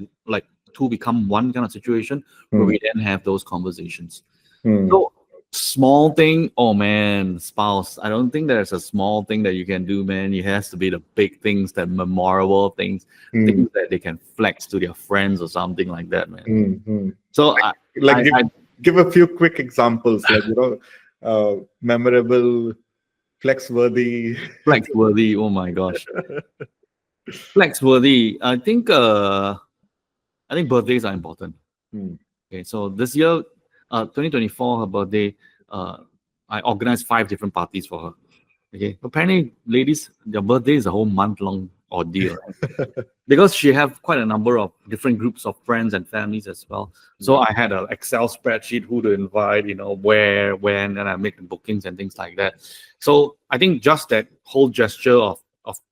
[SPEAKER 2] two become one kind of situation where
[SPEAKER 1] Mm.
[SPEAKER 2] we then have those conversations.
[SPEAKER 1] Mm.
[SPEAKER 2] So small thing, oh man, spouse. I don't think there's a small thing that you can do, man. It has to be the big things, the memorable things,
[SPEAKER 1] Mm.
[SPEAKER 2] things that they can flex to their friends or something like that, man.
[SPEAKER 1] Mm. Mm.
[SPEAKER 2] So
[SPEAKER 1] Like,
[SPEAKER 2] I
[SPEAKER 1] give a few quick examples, like, memorable, flex worthy.
[SPEAKER 2] flex worthy. Oh my gosh, flex worthy. I think birthdays are important.
[SPEAKER 1] Mm.
[SPEAKER 2] Okay, so this year, 2024, her birthday, I organized 5 different parties for her. Okay, apparently, ladies, their birthday is a whole month-long ordeal, right? Because she have quite a number of different groups of friends and families as well. So
[SPEAKER 1] Yeah.
[SPEAKER 2] I had an Excel spreadsheet who to invite, where, when, and I make the bookings and things like that. So I think just that whole gesture of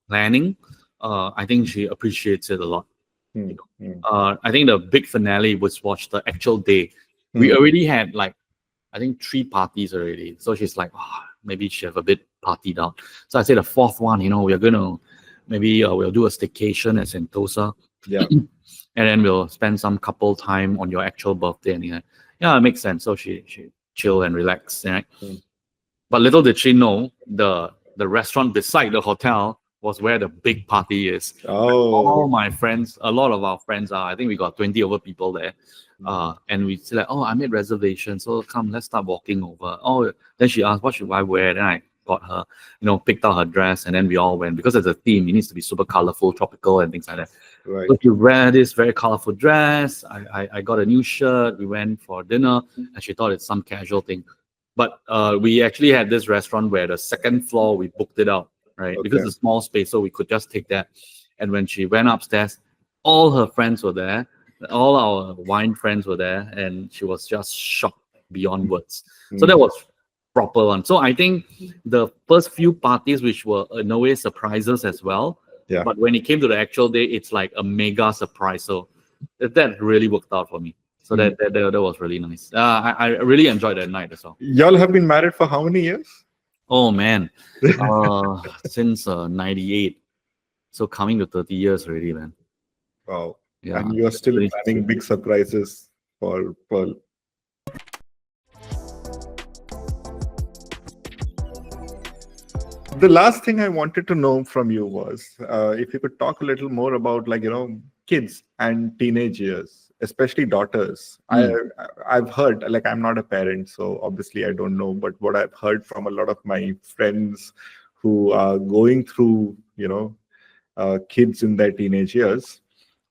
[SPEAKER 2] planning, I think she appreciates it a lot.
[SPEAKER 1] Mm. Mm.
[SPEAKER 2] I think the big finale was the actual day. We
[SPEAKER 1] Mm.
[SPEAKER 2] already had like I think 3 parties already. So she's like, maybe she have a bit partied out. So I said the fourth one, we're gonna maybe we'll do a staycation at Sentosa,
[SPEAKER 1] Yeah.
[SPEAKER 2] and then we'll spend some couple time on your actual birthday. And he's like, yeah, it makes sense. So she chill and relax, right?
[SPEAKER 1] Mm.
[SPEAKER 2] But little did she know the restaurant beside the hotel was where the big party is.
[SPEAKER 1] Oh.
[SPEAKER 2] All my friends, a lot of our friends are. I think we got 20 over people there. And we said like, oh, I made reservations, so come, let's start walking over. Oh, then she asked, what should I wear? Then I got her, picked out her dress, and then we all went because there's a theme. It needs to be super colorful, tropical, and things like that.
[SPEAKER 1] Right.
[SPEAKER 2] So she wear this very colorful dress. I got a new shirt. We went for dinner, and she thought it's some casual thing. But we actually had this restaurant where the second floor we booked it out, right? Because
[SPEAKER 1] Okay.
[SPEAKER 2] it's a small space, so we could just take that. And when she went upstairs, all her friends were there, all our wine friends were there, and she was just shocked beyond words. So that
[SPEAKER 1] Mm.
[SPEAKER 2] was proper one. So I think the first few parties, which were in a way surprises as well,
[SPEAKER 1] Yeah.
[SPEAKER 2] but when it came to the actual day, it's like a mega surprise. So that really worked out for me. So that was really nice. I really enjoyed that night as well.
[SPEAKER 1] Y'all have been married for how many years?
[SPEAKER 2] Oh man, since '98, so coming to 30 years already, man.
[SPEAKER 1] Wow.
[SPEAKER 2] Yeah,
[SPEAKER 1] And you are still
[SPEAKER 2] 26
[SPEAKER 1] planning big surprises for Pearl. The last thing I wanted to know from you was if you could talk a little more about, like, kids and teenage years, especially daughters. I've heard, like, I'm not a parent, so obviously I don't know, but what I've heard from a lot of my friends who are going through, kids in their teenage years,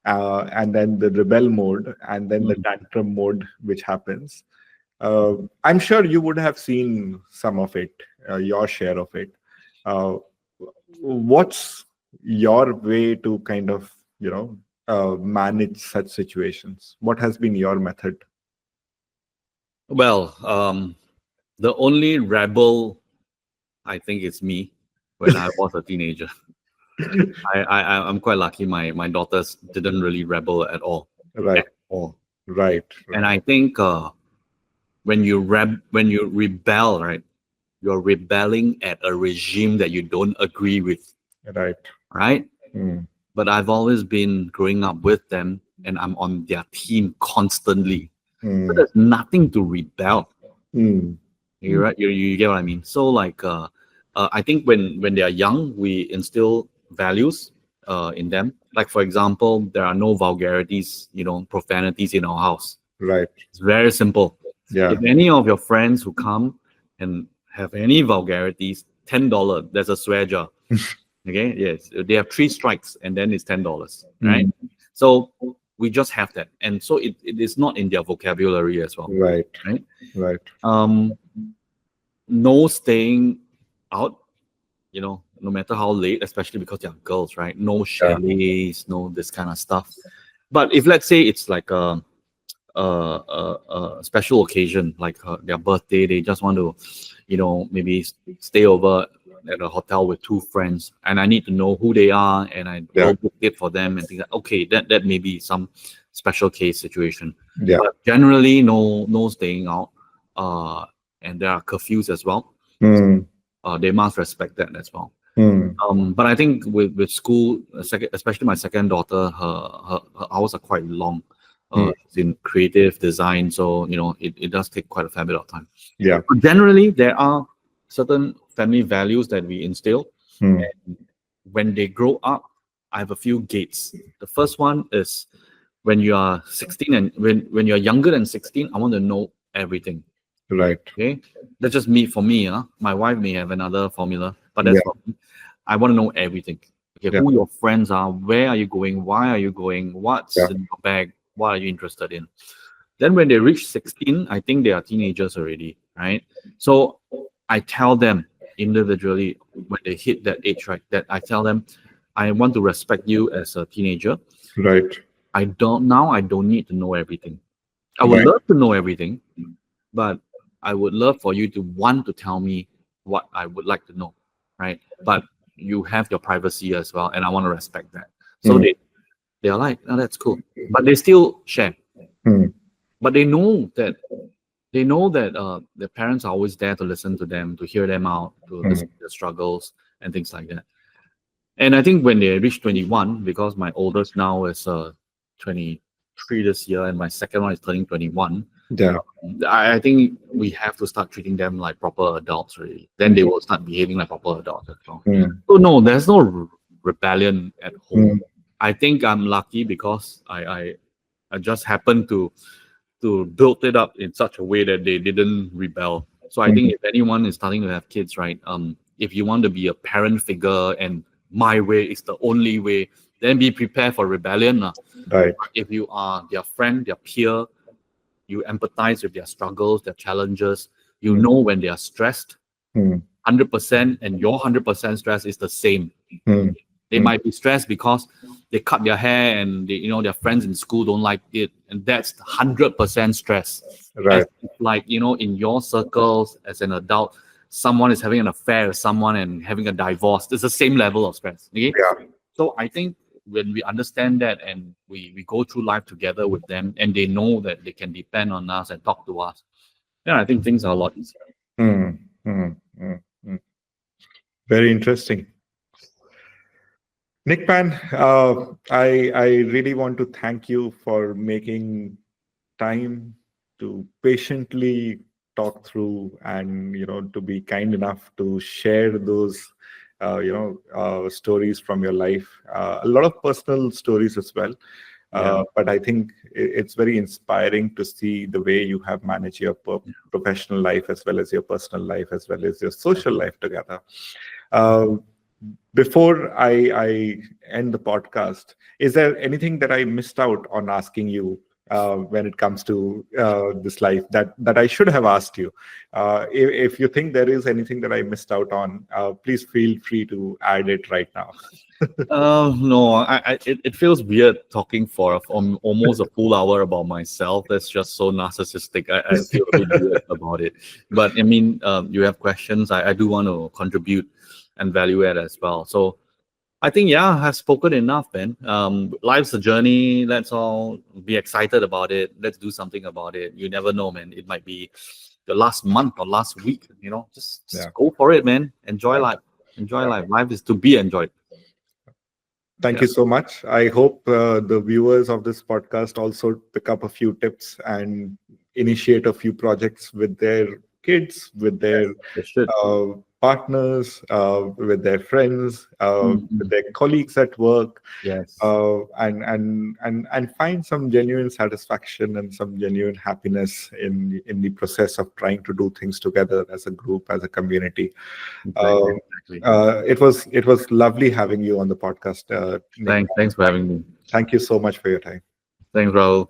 [SPEAKER 1] and then the rebel mode, and then the tantrum mode, which happens. I'm sure you would have seen some of it, your share of it. What's your way to kind of, manage such situations? What has been your method?
[SPEAKER 2] Well, the only rebel, I think, is me when I was a teenager. I'm quite lucky. My daughters didn't really rebel at all.
[SPEAKER 1] Right,
[SPEAKER 2] At all.
[SPEAKER 1] right,
[SPEAKER 2] And I think when you rebel, right, you're rebelling at a regime that you don't agree with,
[SPEAKER 1] right.
[SPEAKER 2] right?
[SPEAKER 1] Mm,
[SPEAKER 2] But I've always been growing up with them, and I'm on their team constantly. So
[SPEAKER 1] mm,
[SPEAKER 2] there's nothing to rebel.
[SPEAKER 1] mm,
[SPEAKER 2] You right? You get what I mean? So like, I think when they are young, we instill values in them. Like for example, there are no vulgarities, profanities in our house.
[SPEAKER 1] right.
[SPEAKER 2] It's very simple.
[SPEAKER 1] Yeah.
[SPEAKER 2] If any of your friends who come and have any vulgarities, $10. There's a swear jar. Okay, yes, they have 3 strikes, and then it's $10. Right.
[SPEAKER 1] Mm,
[SPEAKER 2] So we just have that, and so it is not in their vocabulary as well,
[SPEAKER 1] Right.
[SPEAKER 2] right?
[SPEAKER 1] Right.
[SPEAKER 2] Um, no staying out, no matter how late, especially because they're girls, right? No
[SPEAKER 1] Yeah.
[SPEAKER 2] chalets, no this kind of stuff. But if let's say it's like a special occasion, like their birthday, they just want to, maybe stay over at a hotel with two friends, and I need to know who they are, and I
[SPEAKER 1] Yeah.
[SPEAKER 2] will book it for them and things like. Okay, that may be some special case situation,
[SPEAKER 1] Yeah.
[SPEAKER 2] but generally, no staying out, uh, and there are curfews as well.
[SPEAKER 1] Mm.
[SPEAKER 2] They must respect that as well.
[SPEAKER 1] Mm.
[SPEAKER 2] But I think with school, especially my second daughter, her hours are quite long.
[SPEAKER 1] Mm.
[SPEAKER 2] She's in creative design, so it does take quite a fair bit of time.
[SPEAKER 1] Yeah.
[SPEAKER 2] But generally, there are certain family values that we instill.
[SPEAKER 1] Mm.
[SPEAKER 2] And when they grow up, I have a few gates. The first one is when you are 16 and when you're younger than 16, I want to know everything.
[SPEAKER 1] Right.
[SPEAKER 2] Okay, that's just me. For me, my wife may have another formula, but that's
[SPEAKER 1] Yeah.
[SPEAKER 2] for me. I want to know everything. Okay,
[SPEAKER 1] Yeah.
[SPEAKER 2] who your friends are, where are you going, why are you going,
[SPEAKER 1] Yeah.
[SPEAKER 2] what's in your bag, what are you interested in. Then when they reach 16, I think they are teenagers already, right? So I tell them individually when they hit that age, right? That I tell them, I want to respect you as a teenager.
[SPEAKER 1] Right.
[SPEAKER 2] I don't need to know everything. I would
[SPEAKER 1] Right.
[SPEAKER 2] love to know everything, but I would love for you to want to tell me what I would like to know, right? But you have your privacy as well, and I want to respect that. So
[SPEAKER 1] Mm.
[SPEAKER 2] they are like, oh, that's cool, but they still share.
[SPEAKER 1] Mm.
[SPEAKER 2] But they know that their parents are always there to listen to them, to hear them out, to listen to their struggles and things like that. And I think when they reach 21, because my oldest now is 23 this year, and my second one is turning 21.
[SPEAKER 1] Yeah.
[SPEAKER 2] I think we have to start treating them like proper adults, really. Then they will start behaving like proper adults as well.
[SPEAKER 1] Mm.
[SPEAKER 2] So no, there's no rebellion at home.
[SPEAKER 1] Mm.
[SPEAKER 2] I think I'm lucky because I just happened to build it up in such a way that they didn't rebel. So I think if anyone is starting to have kids, right? If you want to be a parent figure and my way is the only way, then be prepared for rebellion.
[SPEAKER 1] Right.
[SPEAKER 2] If you are their friend, their peer, you empathize with their struggles, their challenges. You know when they are stressed,
[SPEAKER 1] Mm.
[SPEAKER 2] 100%, and your 100% stress is the same.
[SPEAKER 1] Mm.
[SPEAKER 2] They might be stressed because they cut their hair and their friends in school don't like it, and that's 100% stress.
[SPEAKER 1] Right.
[SPEAKER 2] As if, like in your circles as an adult, someone is having an affair with someone and having a divorce. It's the same level of stress. Okay,
[SPEAKER 1] Yeah.
[SPEAKER 2] so I think when we understand that and we go through life together with them, and they know that they can depend on us and talk to us, then I think things are a lot easier.
[SPEAKER 1] Mm. Mm. Mm. Mm. Very interesting. Nick Pan, I really want to thank you for making time to patiently talk through and to be kind enough to share those stories from your life, a lot of personal stories as well. But I think it's very inspiring to see the way you have managed your professional life as well as your personal life as well as your social life together. Uh, Before I end the podcast, is there anything that I missed out on asking you when it comes to this life that I should have asked you? If you think there is anything that I missed out on, please feel free to add it right now.
[SPEAKER 2] No, it feels weird talking for almost a full hour about myself. That's just so narcissistic. I feel a bit weird about it. But I mean, you have questions. I do want to contribute and value add as well. So I think, yeah, I've spoken enough, Ben. Life's a journey. Let's all be excited about it. Let's do something about it. You never know, man. It might be the last month or last week. Just
[SPEAKER 1] Yeah.
[SPEAKER 2] go for it, man. Enjoy life. Enjoy life. Life is to be enjoyed.
[SPEAKER 1] Thank you so much. I hope the viewers of this podcast also pick up a few tips and initiate a few projects with their kids, with their
[SPEAKER 2] They should.
[SPEAKER 1] partners, with their friends, with their colleagues at work,
[SPEAKER 2] Yes.
[SPEAKER 1] and find some genuine satisfaction and some genuine happiness in the process of trying to do things together as a group, as a community.
[SPEAKER 2] Exactly.
[SPEAKER 1] It was lovely having you on the podcast. Nick.
[SPEAKER 2] Thanks for having me.
[SPEAKER 1] Thank you so much for your time.
[SPEAKER 2] Thanks, Raul.